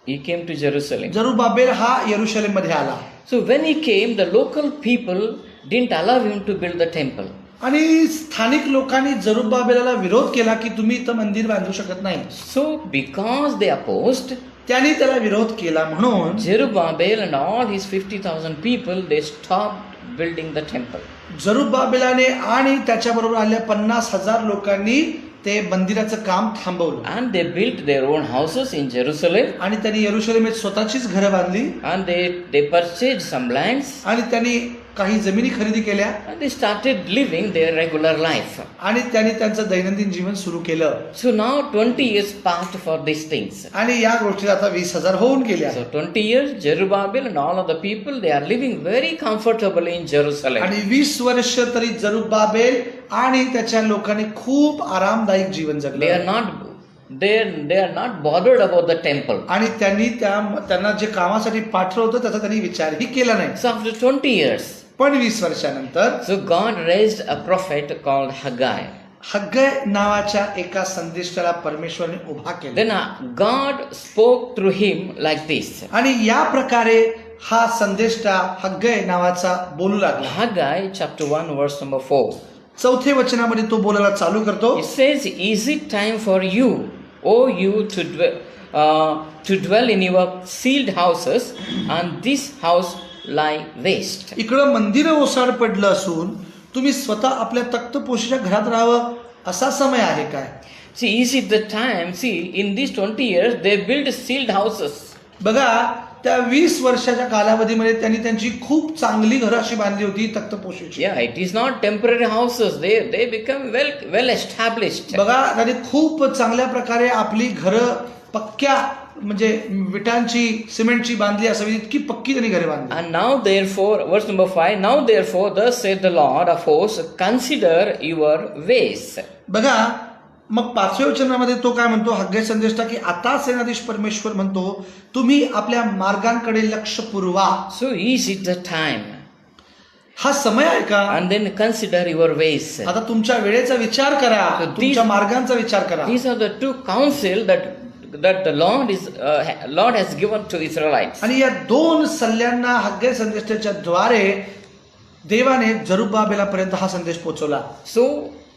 He came to Jerusalem. Zerubbabel हा यरुशलेम मध्ये आला. So when he came, the local people didn't allow him to build the temple. आणि स्थानिक लोकांनी जरुब्बाबेलाला विरोध केला की तुम्ही इथं मंदिर बांधू शकत नाही. So because they opposed, त्यांनी त्याला विरोध केला म्हणून Zerubbabel and all his 50,000 people, they stopped building the temple. जरुब्बाबेलाने आणि त्याच्याबरोबर आलेल्या 50,000 लोकांनी ते मंदिराचं काम थांबवलं. And they built their own houses in Jerusalem. आणि त्यांनी यरुशलेमेत स्वतःचीच घरं बांधली. And they purchased some lands. आणि त्यांनी काही जमिनी खरेदी केल्या. And they started living their regular life. आणि त्यांनी त्यांचं दैनंदिन जीवन सुरू केलं. So now 20 years passed for these things. आणि या गोष्टी आता 20,000 होऊन गेल्या. So 20 years, Zerubbabel and all of the people, they are living very comfortably in Jerusalem. आणि 20 वर्ष तरी जरुब्बाबेल आणि त्याच्या लोकांनी खूप आरामदायक जीवन They जगले. are not bothered about the temple. आणि त्यांनी त्यांना जे कामासाठी पाठवलं होतं त्याचा त्यांनी विचारही केला नाही. So after 20 years, पण 20 वर्षानंतर so God raised a prophet called Haggai. हग्गाय नावाच्या एका संदेष्टाला परमेश्वराने उभा केला. Then God spoke through him like this. आणि या प्रकारे हा संदेष्टा हग्गाय नावाचा बोलू लागला. Haggai chapter 1 verse number 4. चौथे वचनामध्ये तो बोलायला चालू करतो. It says, "Is it time for you, O you, to dwell in your sealed houses, and this house lie waste?" इकडं मंदिर ओसाड पडलं असून तुम्ही स्वतः आपल्या तख्तपोशीच्या घरात राहावं असा समय आहे काय? See, is it the time? See, in these 20 years, they built sealed houses. बघा, त्या 20 वर्षाच्या कालावधीमध्ये त्यांनी त्यांची खूप चांगली घरं अशी बांधली होती तख्तपोशीची. Yeah, it is not temporary houses. They become well established. बघा, त्यांनी खूप चांगल्या प्रकारे आपली घरं पक्क्या म्हणजे विटांची सिमेंटची बांधली असावी इतकी पक्की त्यांनी घरे बांधली. And now therefore, verse number 5, now therefore, thus saith the Lord of hosts, consider your ways. बघा, मग 5व्या वचनामध्ये तो काय म्हणतो हग्गाय संदेष्टा की आता सेनाधीश परमेश्वर म्हणतो तुम्ही आपल्या मार्गांकडे लक्ष पुरवा. So is it the time? हा समय आहे का? And then consider your ways. आता तुमच्या वेळेचा विचार करा, तुमच्या मार्गांचा विचार करा. These are the two counsel that the Lord has given to Israelites. आणि या दोन सल्ल्यांना हग्गाय संदेष्टाच्या द्वारे देवाने जरुब्बाबेलापर्यंत हा संदेश पोहोचवला. So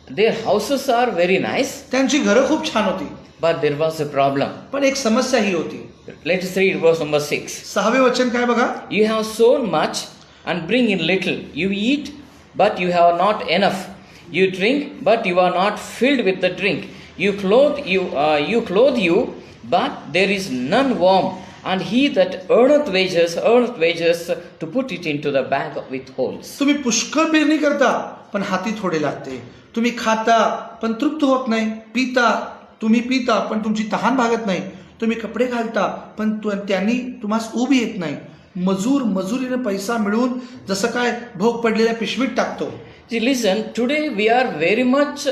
their houses are very nice, त्यांची घरं खूप छान होती, but there was a problem. पण एक समस्या ही होती. Let us read verse number 6. 6वे वचन काय बघा. You have sown much and bring in little. You eat, but you have not enough. You drink, but you are not filled with the drink. You clothe you, but there is none warm. And he that earneth wages to put it into the bag with holes. तुम्ही पुष्कळ पेरणी करता पण हाती थोडे लागते. तुम्ही खाता पण तृप्त होत नाही. तुम्ही पिता पण तुमची तहान भागत नाही. तुम्ही कपडे घालता पण त्यांनी तुम्हाला ऊब येत नाही. मजुरीने पैसा मिळवून जसं काय भोग पडलेल्या पिशवीत टाकतो. See, listen, today we are very much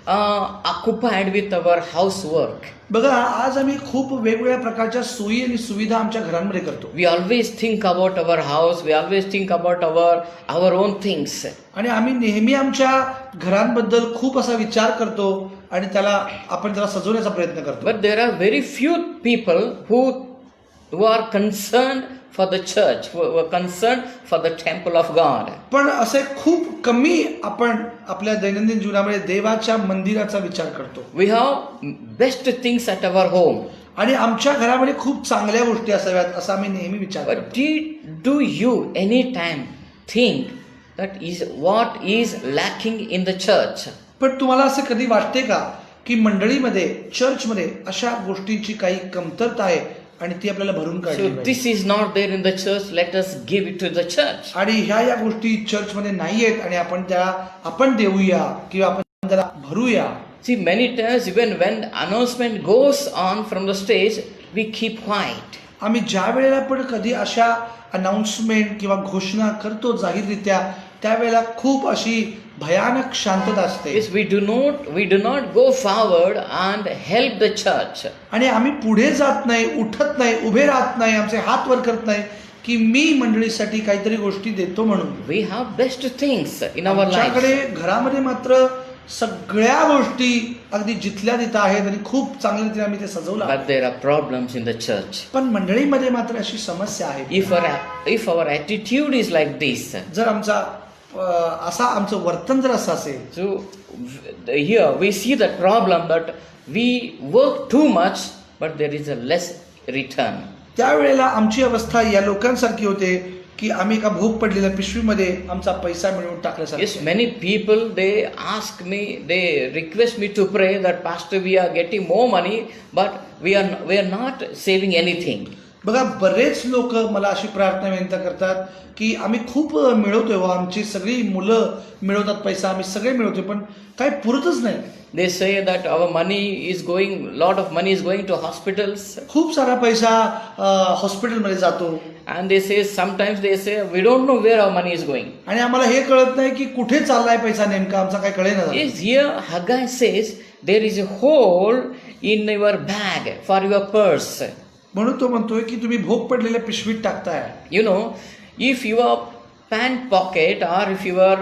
occupied with our housework. बघा, आज आम्ही खूप वेगवेगळ्या प्रकारच्या सोयी आणि सुविधा आमच्या घरांमध्ये करतो. We always think about our house, we always think about our own things. आणि आम्ही नेहमी आमच्या घरांबद्दल खूप असा विचार करतो आणि आपण त्याला सजवण्याचा प्रयत्न करतो. But there are very few people who are concerned for the church, who are concerned for the temple of God. पण असे खूप कमी आपण आपल्या दैनंदिन जीवनामध्ये देवाच्या मंदिराचा विचार करतो. We have best things at our home. आणि आमच्या घरामध्ये खूप चांगल्या गोष्टी असाव्यात असा आम्ही नेहमी विचार But करतो. do you any time think that is what is lacking in the church? पण तुम्हाला असे कधी वाटते का की मंडळीमध्ये चर्चमध्ये अशा गोष्टींची काही कमतरता आहे आणि ती आपल्याला भरून काढली So पाहिजे. this is not there in the church, let us give it to the church. आणि ह्या गोष्टी चर्चमध्ये नाही आहेत आणि आपण देऊया किंवा आपण त्याला भरूया. See, many times even when announcement goes on from the stage, we keep quiet. आम्ही ज्या वेळेला पण कधी अशा अनाउन्समेंट किंवा घोषणा करतो जाहीररित्या त्यावेळेला खूप अशी भयानक शांतता असते. Yes, we do not go forward and help the church. आणि आम्ही पुढे जात नाही, उठत नाही, उभे राहत नाही, आमचे हात वर करत नाही की मी मंडळीसाठी काहीतरी गोष्टी देतो म्हणून. We have best things in our आमच्याकडे lives. घरामध्ये मात्र सगळ्या गोष्टी अगदी जिथल्या तिथं आहेत आणि खूप चांगल्या रीतीने आम्ही ते सजवलं. But there are problems in the church. पण मंडळीमध्ये मात्र अशी समस्या आहे. If our attitude is like this, जर आमचं वर्तन जर असं असेल. so here we see the problem that we work too much, but there is a less return. त्यावेळेला आमची अवस्था या लोकांसारखी होते की आम्ही एका भोग पडलेल्या पिशवीमध्ये आमचा पैसा मिळवून टाकल्यासारखं. Yes, many people they request me to pray that pastor we are getting more money, but we are not saving anything. बघा, बरेच लोक मला अशी प्रार्थना विनंती करतात की आम्ही खूप मिळवतोय, आमची सगळी मुलं मिळवतात पैसा, आम्ही सगळे मिळवतोय, पण काही पुरतच नाही. They say that our lot of money is going to hospitals. खूप सारा पैसा हॉस्पिटलमध्ये जातो. And sometimes they say we don't know where our money is going. आणि आम्हाला हे कळत नाही की कुठे चाललाय पैसा नेमका, आमचा काय कळेना. Yes, here Haggai says there is a hole in your bag for your purse. म्हणून तो म्हणतोय की तुम्ही भोग पडलेल्या पिशवीत टाकताय. You know, if your pant pocket or if your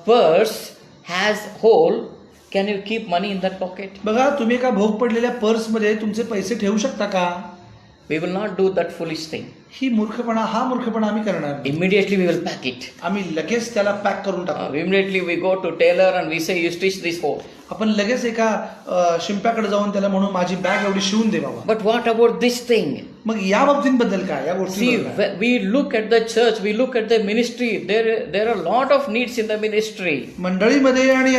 purse has hole, can you keep money in that pocket? बघा, तुम्ही एका भोग पडलेल्या पर्समध्ये तुमचे पैसे ठेवू शकता का? We will not do that foolish thing. हा मूर्खपणा आम्ही करणार नाही. Immediately we will pack it. आम्ही लगेच त्याला पॅक करून टाकू. Immediately we go to tailor and we say you stitch this hole. आपण लगेच एका शिंप्याकडे जाऊन त्याला म्हणून माझी बॅग एवढी शिवून दे बाबा. But what about this thing? मग या बाबतींबद्दल काय, या See, गोष्टी we look at the church, we look at the ministry. There are a lot of needs in the ministry. मंडळीमध्ये आणि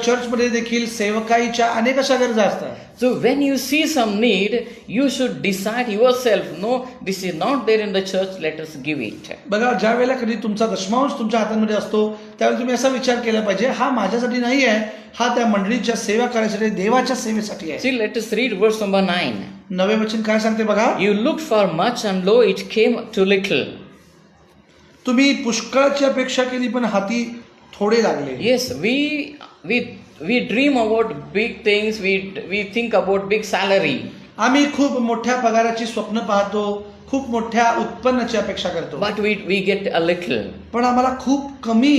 चर्चमध्ये देखील सेवकाईच्या अनेक अशा गरजा असतात. So when you see some need, you should decide yourself, no, this is not there in the church, let us give it. बघा, ज्या वेळेला कधी तुमचा दशमांश तुमच्या हातामध्ये असतो त्यावेळेला तुम्ही असा विचार केला पाहिजे, हा माझ्यासाठी नाही आहे, हा त्या मंडळीच्या सेवा करायसाठी, देवाच्या सेवेसाठी आहे. See, let us read verse number 9. 9वे वचन काय सांगते बघा. You looked for much and lo, it came to little. तुम्ही पुष्कळाची अपेक्षा केली पण हाती थोडे लागले. Yes, we dream about big things, we think about big salary. आम्ही खूप मोठ्या पगाराची स्वप्न पाहतो, खूप मोठ्या उत्पन्नाची अपेक्षा करतो, But we get a little. पण आम्हाला खूप कमी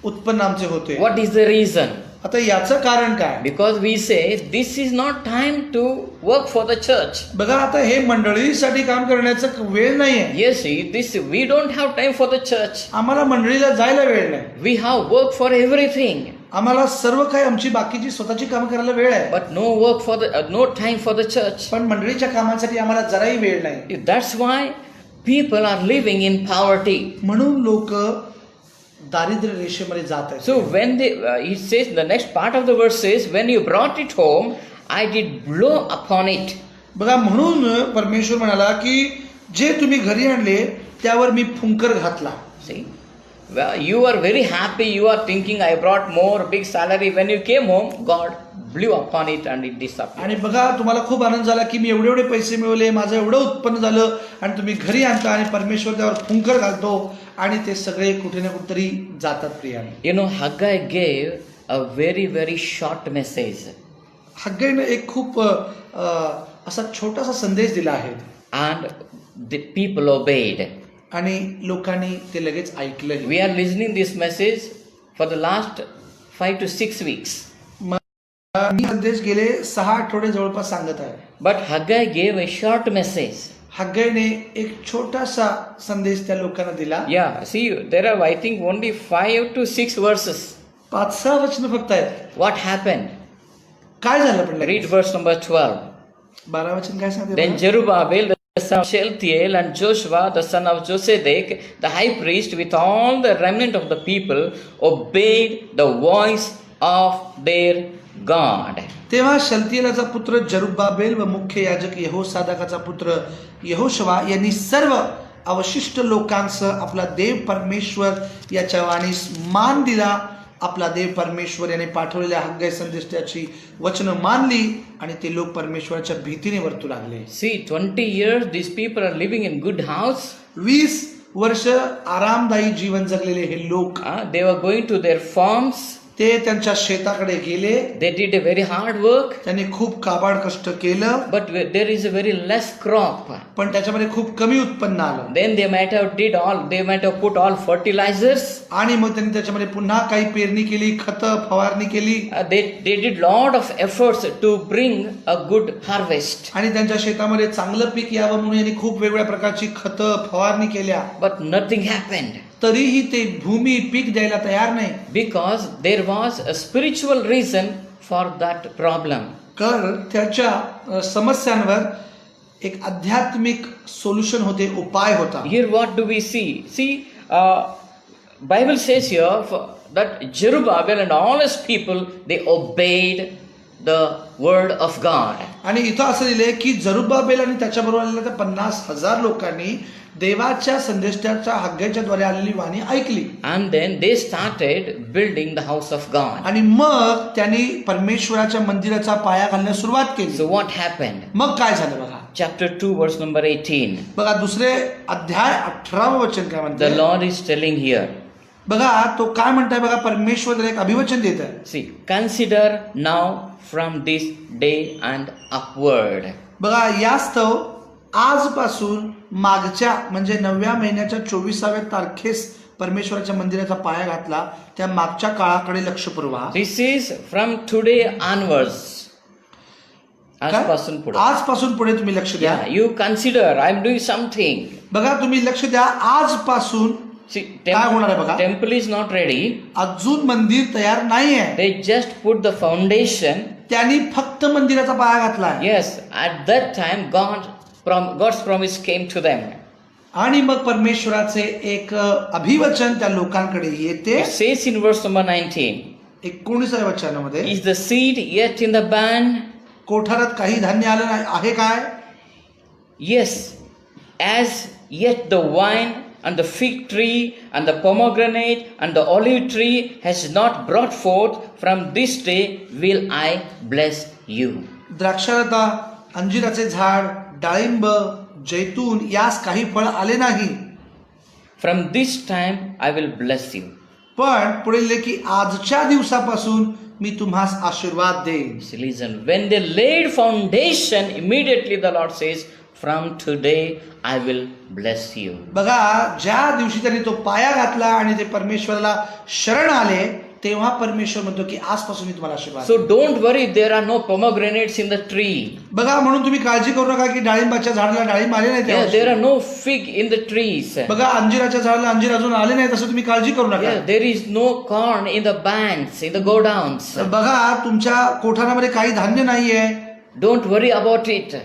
उत्पन्न आमचे होते. What is the reason? आता याचं कारण काय? Because we say this is not time to work for the church. बघा आता हे मंडळीसाठी काम करण्याचं वेळ नाहीये. Yes, see, this we don't have time for the church. आम्हाला मंडळीला जायला वेळ नाही. We have work for everything, आम्हाला सर्व काही आमची बाकीची स्वतःची कामं करायला वेळ आहे, but no work for the no time for the church. पण मंडळीच्या कामासाठी आम्हाला जराही वेळ नाही. That's why people are living in poverty. म्हणून लोक दारिद्र्य रेषेमध्ये जात आहेत. So when they, it says, the next part of the verse says, when you brought it home, I did blow upon it. बघा म्हणून परमेश्वर म्हणाला की जे तुम्ही घरी आणले त्यावर मी फुंकर घातला. See, well, you are very happy. You are thinking, I brought more big salary. When you came home, God blew upon it and it disappeared. आणि बघा तुम्हाला खूप आनंद झाला की मी एवढे एवढे पैसे मिळवले, माझं एवढं उत्पन्न झालं, आणि तुम्ही घरी आणता आणि परमेश्वर त्यावर फुंकर घालतो आणि ते सगळे कुठे ना कुठेतरी जातात. प्रियाने, You know, Haggai gave a very short message, हग्गाईने एक खूप असा छोटासा संदेश दिला आहे and the people obeyed. आणि लोकांनी ते लगेच ऐकलं. We are listening this message for the last 5 to 6 weeks. मी संदेश गेले 6 आठवडे जवळपास सांगत आहे. But Haggai gave a short message. हग्गाईने एक छोटासा संदेश त्या लोकांना दिला. Yeah, see, there are, I think, only 5 to 6 verses. 5-6 वचन फक्त आहेत. What happened? काय झालं पण लगेच? Read verse number 12. 12 वचन काय सांगते? Then Zerubbabel, the son of Shealtiel, and Joshua, the son of Josedek, the high priest, with all the remnant of the people, obeyed the voice of their God. तेव्हा शलतियेलाचा पुत्र जरुब्बाबेल व मुख्य याजक यहोसादाकाचा पुत्र यहोशवा यांनी सर्व अवशिष्ट लोकांसह आपला देव परमेश्वर याच्या वाणीस मान दिला. आपला देव परमेश्वर याने पाठवलेल्या हग्गाई संदेशाची वचनं मानली आणि ते लोक परमेश्वराच्या भीतीने वर्तू लागले. See, 20 years these people are living in good house. 20 वर्ष आरामदायी जीवन जगलेले हे लोक, They were going to their farms. ते त्यांच्या शेताकडे गेले. They did a very hard work. त्यांनी खूप काबाड कष्ट केलं, But there is a very less crop. पण त्याच्यामध्ये खूप कमी उत्पन्न आलं. Then they might have put all fertilizers. आणि मग त्यांनी त्याच्यामध्ये पुन्हा काही पेरणी केली, खतं फवारणी केली. They did lot of efforts to bring a good harvest. आणि त्यांच्या शेतामध्ये चांगलं पीक यावं म्हणून यांनी खूप वेगवेगळ्या प्रकारची खतं फवारणी केल्या. But nothing happened. तरीही ते भूमी पीक द्यायला तयार नाही. Because there was a spiritual reason for that problem. कारण त्याच्या समस्यांवर एक आध्यात्मिक सोल्युशन होते, उपाय होता. Here what do we see? See, Bible says here that Zerubbabel and all his people, they obeyed the word of God. आणि इथं असं लिहिलंय की जरुब्बाबेल आणि त्याच्याबरोबर आलेल्या त्या 50,000 लोकांनी देवाच्या संदेशाच्या हग्गाईच्या द्वारे आलेली वाणी ऐकली. And then they started building the house of God. आणि मग त्यांनी परमेश्वराच्या मंदिराचा पाया घालण्यास सुरुवात केली. So what happened? मग काय झालं बघा. Chapter 2 verse number 18. बघा दुसरे अध्याय 18 वचन काय The म्हणते Lord is telling here. बघा तो काय म्हणताय बघा. परमेश्वर एक अभिवचन देत आहे. See, consider now from this day and upward. बघा यास्तव आजपासून मागच्या म्हणजे 9व्या महिन्याच्या 24व्या तारखेस परमेश्वराच्या मंदिराचा पाया घातला त्या मागच्या काळाकडे लक्ष पुरवा. This is from today onwards. आजपासून पुढे. आजपासून पुढे तुम्ही लक्ष द्या. Yeah, you consider I am doing something. बघा तुम्ही लक्ष द्या. आजपासून See, काय होणार आहे बघा. temple is not ready. अजून मंदिर तयार नाहीये. They just put the foundation. त्यांनी फक्त मंदिराचा पाया घातलाय. Yes, at that time God's promise came to them. आणि मग परमेश्वराचे एक अभिवचन त्या लोकांकडे येते. It says in verse number 19. 19व्या वचनामध्ये, Is the seed yet in the barn? कोठारात काही धान्य आलं नाही आहे काय? Yes, as yet the wine and the fig tree and the pomegranate and the olive tree has not brought forth, from this day will I bless you. द्राक्षालता, अंजिराचे झाड, डाळिंब, जैतून यास काही फळ आले नाही. From this time I will bless you. पण पुढे लिहिले की आजच्या दिवसापासून मी तुम्हास आशीर्वाद देईन. Listen, when they laid foundation, immediately the Lord says, from today I will bless you. बघा ज्या दिवशी त्यांनी तो पाया घातला आणि ते परमेश्वराला शरण आले तेव्हा परमेश्वर म्हणतो की आजपासून मी तुम्हाला आशीर्वाद So don't worry, there are no pomegranates in the tree. बघा म्हणून तुम्ही काळजी करू नका की डाळिंबाच्या झाडाला डाळिंब आले नाही Yeah, त्यावर्षी. there are no fig in the trees. बघा अंजिराच्या झाडाला अंजीर अजून आले नाही तसं तुम्ही काळजी करू नका. Yeah, there is no corn in the banks, in the godowns. बघा तुमच्या कोठारामध्ये काही धान्य नाहीये, Don't worry about it.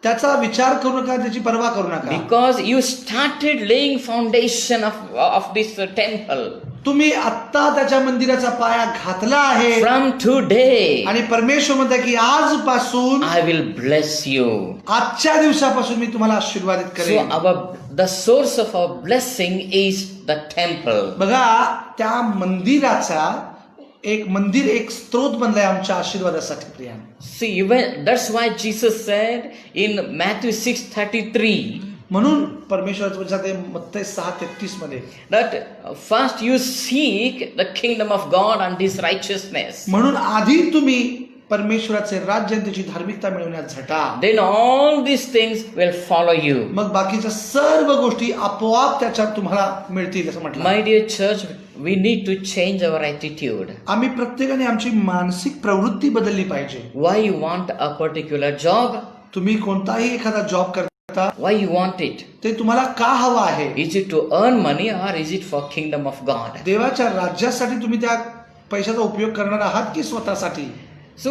त्याचा विचार करू नका, त्याची पर्वा करू नका. Because you started laying foundation of this temple. तुम्ही आत्ता त्याच्या मंदिराचा पाया घातला आहे From today, आणि परमेश्वर म्हणतात की आजपासून I will bless you. आजच्या दिवसापासून मी तुम्हाला आशीर्वादित So करेन. the source of our blessing is the temple. बघा त्या मंदिराचा एक स्त्रोत बनलाय आमच्या आशीर्वादासाठी Priya. See, even that's why Jesus said in Matthew 6:33 म्हणून परमेश्वराचं वचन आहे मत्तई 6:33 मध्ये that first you seek the kingdom of God and His righteousness. म्हणून आधी तुम्ही परमेश्वराचे राज्य आणि त्याची धार्मिकता मिळवण्यात झटा, Then all these things will follow you. मग बाकीच्या सर्व गोष्टी आपोआप त्याच्यात तुम्हाला मिळतील असं म्हटलं. My dear church, we need to change our attitude. आम्ही प्रत्येकाने आमची मानसिक प्रवृत्ती बदलली पाहिजे. Why you want a particular job? तुम्ही कोणताही एखादा जॉब करता, Why you want it? ते तुम्हाला का हवा आहे? Is it to earn money or is it for kingdom of God? देवाच्या राज्यासाठी तुम्ही त्या पैशाचा उपयोग करणार आहात की स्वतःसाठी? So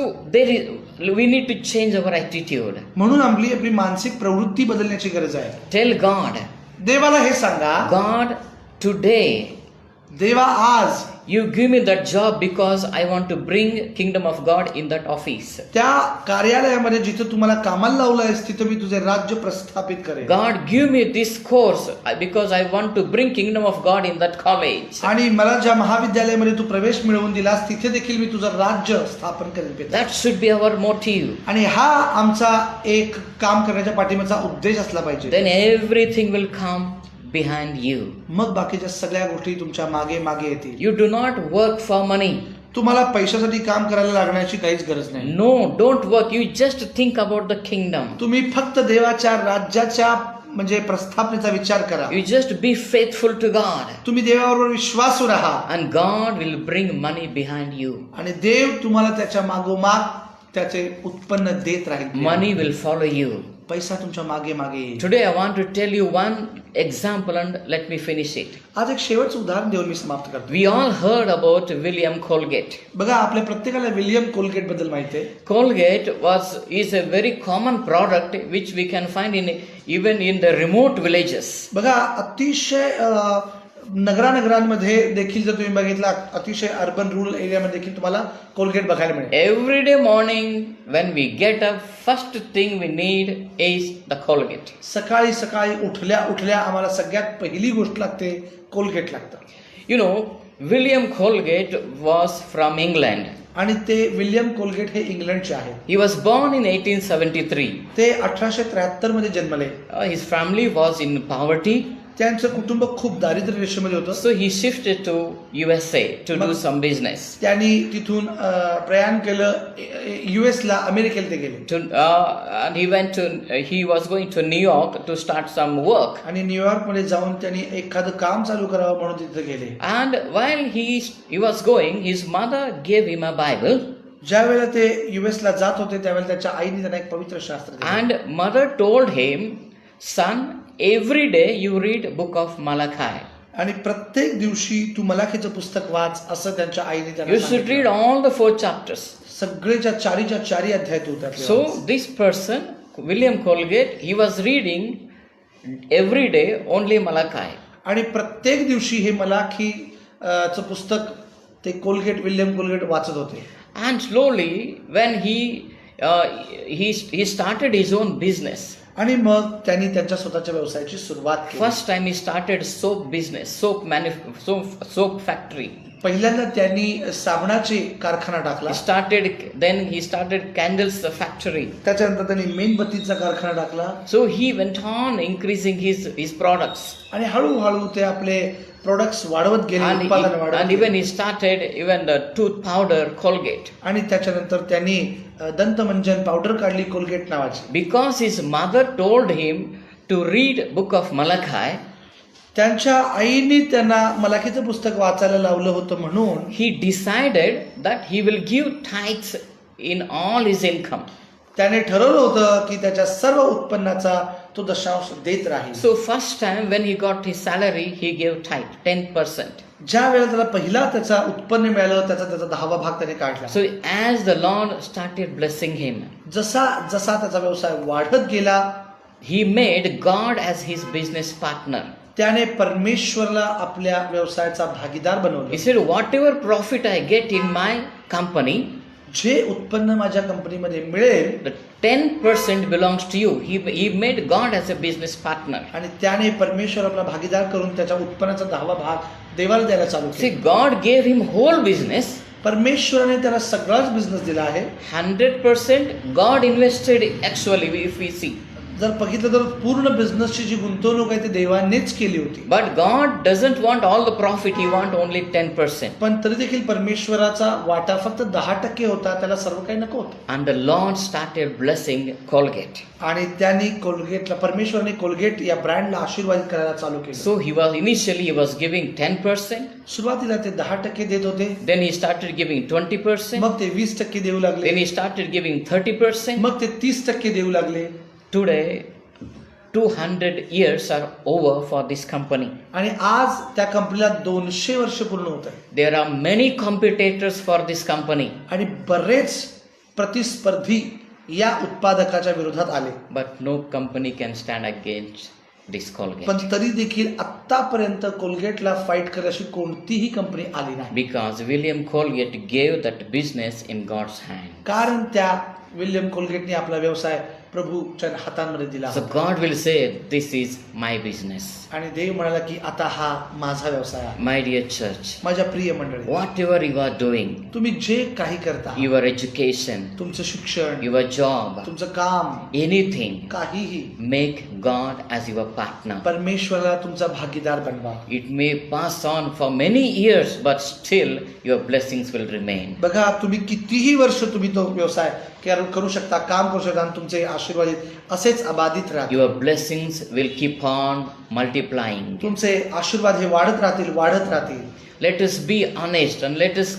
we need to change our attitude. म्हणून आपली मानसिक प्रवृत्ती बदलण्याची गरज आहे. Tell God, देवाला हे सांगा, God, today देवा आज you give me that job because I want to bring kingdom of God in that office. त्या कार्यालयामध्ये जिथे तुम्हाला कामाला लावलं आहेस तिथे मी तुझे राज्य प्रस्थापित करेन. God, give me this course because I want to bring kingdom of God in that college. आणि मला ज्या महाविद्यालयामध्ये तू प्रवेश मिळवून दिलास तिथे देखील मी तुझं राज्य स्थापन करेन. That should be our motive. आणि हा आमचा एक काम करण्याच्या पाठीमागचा उद्देश असला पाहिजे. Then everything will come behind you. मग बाकीच्या सगळ्या गोष्टी तुमच्या मागे मागे येतील. You do not work for money. तुम्हाला पैशासाठी काम करायला लागण्याची काहीच गरज नाही. No, don't work. You just think about the kingdom. तुम्ही फक्त देवाच्या राज्याच्या म्हणजे प्रस्थापनेचा विचार करा. You just be faithful to God. तुम्ही देवाबरोबर विश्वासू राहा And God will bring money behind you. आणि देव तुम्हाला त्याच्या मागोमाग त्याचे उत्पन्न देत राहील. Money will follow you. पैसा तुमच्या मागे मागे येईल. Today I want to tell you one example and let me finish it. आज एक शेवटचं उदाहरण देऊन मी समाप्त करतो. We all heard about William Colgate. बघा आपल्या प्रत्येकाला विल्यम कोलगेट बद्दल माहिती आहे. Colgate is a very common product which we can find even in the remote villages. बघा अतिशय नगरांमध्ये देखील जर तुम्ही बघितला अतिशय अर्बन रुरल एरियामध्ये देखील तुम्हाला कोलगेट बघायला मिळेल. Every day morning when we get up, first thing we need is the Colgate. सकाळी सकाळी उठल्या आम्हाला सगळ्यात पहिली गोष्ट लागते कोलगेट लागतं. You know, William Colgate was from England. आणि ते विल्यम कोलगेट हे इंग्लंडचे आहेत. He was born in 1873. ते 1873 मध्ये जन्मले. His family was in poverty. त्यांचं कुटुंब खूप दारिद्र्य रेषेमध्ये होतं. So he shifted to USA to do some business. त्यांनी तिथून प्रयाण केलं US ला, अमेरिकेला ते गेले. And he was going to New York to start some work. आणि न्यूयॉर्क मध्ये जाऊन त्यांनी एखादं काम चालू करावं म्हणून तिथे गेले. And while he was going, his mother gave him a Bible. ज्या वेळेला ते US ला जात होते त्यावेळेला त्याच्या आईने त्यांना एक पवित्र शास्त्र दिलं. And mother told him, son, every day you read book of Malachi. आणि प्रत्येक दिवशी तू मलाखीचं पुस्तक वाच असं त्यांच्या आईने त्यांना You should read सांगितलं. all the 4 chapters. सगळेच्या चारी अध्याय तू त्यातले So watch. this person, William Colgate, he was reading every day only Malachi. आणि प्रत्येक दिवशी हे मलाखी चं पुस्तक ते विल्यम कोलगेट वाचत होते. And slowly when he started his own business. आणि मग त्यांनी त्यांच्या स्वतःच्या व्यवसायाची सुरुवात केली. First time he started soap business, soap factory. पहिल्यांदा त्यांनी साबणाचे कारखाना टाकला. Then he started candles factory. त्याच्यानंतर त्यांनी मेणबत्तीचा कारखाना टाकला. So he went on increasing his products. आणि हळूहळू ते आपले प्रोडक्ट्स वाढवत गेले, उत्पादन वाढवत And even he started even the tooth powder Colgate. आणि त्याच्यानंतर त्यांनी दंतमंजन पावडर काढली कोलगेट नावाची. Because his mother told him to read book of Malachi. त्यांच्या आईने त्यांना मलाकीचं पुस्तक वाचायला लावलं होतं म्हणून he decided that he will give tithes in all his income. त्याने ठरवलं होतं की त्याच्या सर्व उत्पन्नाचा तो दशांश देत राहील. So first time when he got his salary, he gave tithe, 10%. ज्या वेळेला त्याला पहिला त्याचा उत्पन्न मिळालं त्याचा 10वा भाग त्याने काढला. So as the Lord started blessing him, जसा जसा त्याचा व्यवसाय वाढत गेला he made God as his business partner. त्याने परमेश्वरला आपल्या व्यवसायाचा भागीदार He बनवलं. said, whatever profit I get in my company, जे उत्पन्न माझ्या कंपनीमध्ये मिळेल the 10% belongs to you. He made God as a business partner. आणि त्याने परमेश्वर आपला भागीदार करून त्याच्या उत्पन्नाचा 10वा भाग देवाला द्यायला चालू See, केला. God gave him whole business. परमेश्वराने त्याला सगळाच बिझनेस दिला आहे. 100% God invested actually, if we see. जर बघितलं तर पूर्ण बिझनेसची जी गुंतवणूक आहे ती देवानेच केली होती. But God doesn't want all the profit, He wants only 10%. पण तरी देखील परमेश्वराचा वाटा फक्त 10% होता, त्याला सर्व काही नको होतं. And the Lord started blessing Colgate. आणि त्यांनी कोलगेटला परमेश्वराने कोलगेट या ब्रँडला आशीर्वादित करायला चालू केलं. So initially he was giving 10%, सुरुवातीला ते 10% देत होते, then he started giving 20%, मग ते 20% देऊ then लागले, he started giving 30%. मग ते 30% देऊ लागले. Today, 200 years are over for this company. आणि आज त्या कंपनीला 200 वर्ष पूर्ण होत आहे. There are many competitors for this company, आणि बरेच प्रतिस्पर्धी या उत्पादकाच्या विरोधात आले. but no company can stand against this Colgate. पण तरी देखील आतापर्यंत कोलगेटला फाईट करायची कोणतीही कंपनी आली नाही. Because William Colgate gave that business in God's hand. कारण त्या विल्यम कोलगेटने आपला व्यवसाय प्रभूच्या हातांमध्ये दिला. So God will say, this is my business. आणि देव म्हणाला की आता हा माझा व्यवसाय आहे. My dear church, माझ्या प्रिय मंडळी, whatever you are doing, तुम्ही जे काही करता, your education, तुमचं शिक्षण, your job, तुमचं काम, anything, काहीही make God as your partner. परमेश्वराला तुमचा भागीदार बनवा. It may pass on for many years, but still your blessings will remain. बघा, तुम्ही कितीही वर्ष तुम्ही तो व्यवसाय करू शकता, काम करू शकता आणि तुमचे आशीर्वादित असेच अबाधित राहतील. Your blessings will keep on multiplying. तुमचे आशीर्वाद हे वाढत राहतील. Let us be honest and let us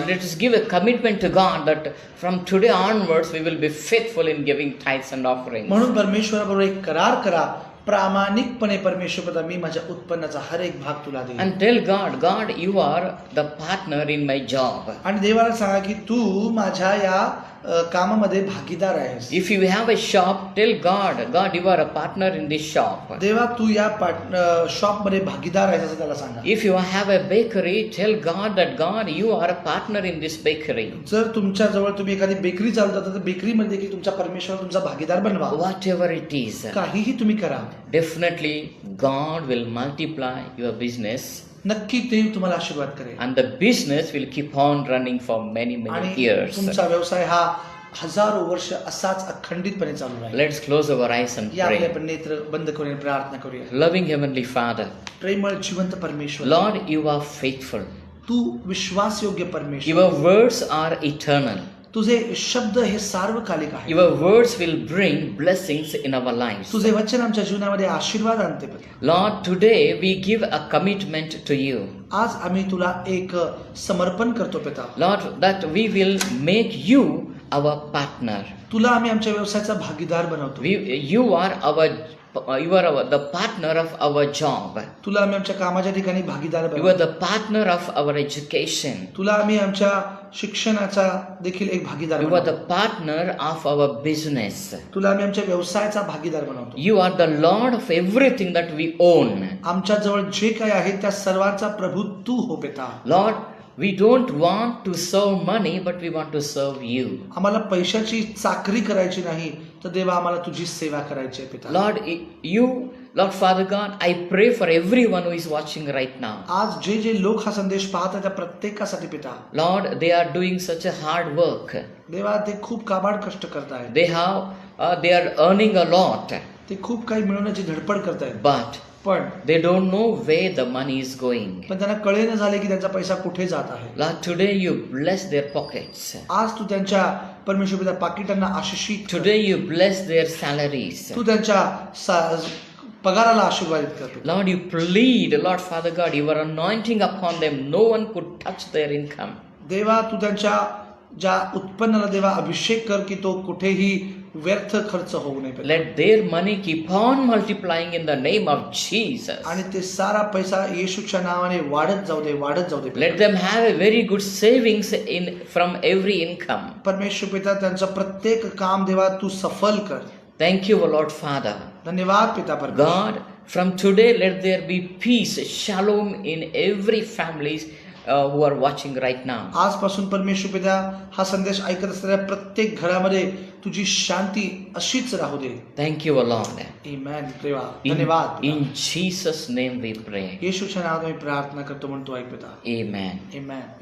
let us give a commitment to God that from today onwards we will be faithful in giving tithes and offerings. म्हणून परमेश्वराबरोबर एक करार करा, प्रामाणिकपणे परमेश्वर, मी माझ्या उत्पन्नाचा हर एक भाग तुला देईन. And tell God, you are the partner in my job. आणि देवाला सांगा की तू माझ्या या कामामध्ये भागीदार आहेस. If you have a shop, tell God, you are a partner in this shop. देवा तू या शॉप मध्ये भागीदार आहेस असं त्याला सांगा. If you have a bakery, tell God that you are a partner in this bakery. जर तुमच्या जवळ तुम्ही एखादी बेकरी चालवता तर बेकरीमध्ये देखील तुमच्या परमेश्वर तुमचा भागीदार बनवा. Whatever it is, काहीही तुम्ही करा, definitely God will multiply your business. नक्की देव तुम्हाला आशीर्वाद करेल. And the business will keep on running for many आणि years. तुमचा व्यवसाय हा हजारो वर्ष असाच अखंडितपणे चालू राहील. Let's close our eyes and या आपले pray. आपण नेत्र बंद करून प्रार्थना करूया. Loving Heavenly Father, प्रेमळ जिवंत परमेश्वर, Lord, you are faithful. तू विश्वासयोग्य परमेश्वर, Your words are eternal. तुझे शब्द हे सार्वकालिक आहे. Your words will bring blessings in our lives. तुझे वचन आमच्या जीवनामध्ये आशीर्वाद आणते. Lord, today we give a commitment to you. आज आम्ही तुला एक समर्पण करतो पिता. Lord, that we will make you our partner. तुला आम्ही आमच्या व्यवसायाचा भागीदार बनवतो. You are the partner of our job. तुला आम्ही आमच्या कामाच्या ठिकाणी भागीदार You are बनवतो. the partner of our education. तुला आम्ही आमच्या शिक्षणाचा देखील एक भागीदार You are बनवतो. the partner of our business. तुला आम्ही आमच्या व्यवसायाचा भागीदार बनवतो. You are the Lord of everything that we own. आमच्या जवळ जे काही आहे त्या सर्वांचा प्रभू तू हो पिता. Lord, we don't want to serve money, but we want to serve you. आम्हाला पैशाची चाकरी करायची नाही, तर देवा आम्हाला तुझी सेवा करायची आहे पिता. Lord Father God, I pray for everyone who is watching right now. आज जे जे लोक हा संदेश पाहतात त्या प्रत्येकासाठी पिता. Lord, they are doing such a hard work. देवा ते खूप काबाड कष्ट करतायत. They are earning a lot, ते खूप काही मिळवण्याची धडपड करतायत. but पण they don't know where the money is going. त्यांना कळेना झाले की त्यांचा पैसा कुठे जात आहे. Lord, today you bless their pockets. आज तू त्यांच्या परमेश्वर पिता पाकिटांना आशिषित कर. Today you bless their salaries. तू त्यांच्या पगाराला आशीर्वादित कर पिता. Lord, you plead, Lord Father God, your anointing upon them. No one could touch their income. देवा तू त्यांच्या ज्या उत्पन्नाला देवा अभिषेक कर की तो कुठेही व्यर्थ खर्च होऊ नये पिता. Let their money keep on multiplying in the name of Jesus. आणि ते सारा पैसा येशूच्या नावाने वाढत जाऊ दे, वाढत जाऊ दे पिता. Let them have a very good savings from every income. परमेश्वर पिता त्यांचं प्रत्येक काम देवा तू सफल कर. Thank you, Lord Father. धन्यवाद पिता परमेश्वर. God, from today let there be peace, shalom in every families who are watching right now. आजपासून परमेश्वर पिता हा संदेश ऐकत असलेल्या प्रत्येक घरामध्ये तुझी शांती अशीच राहू दे. Thank you, Lord. आमेन. धन्यवाद पिता. In Jesus' name we pray. येशूच्या नावाने मी प्रार्थना करतो म्हणतो ऐक पिता. Amen. आमेन.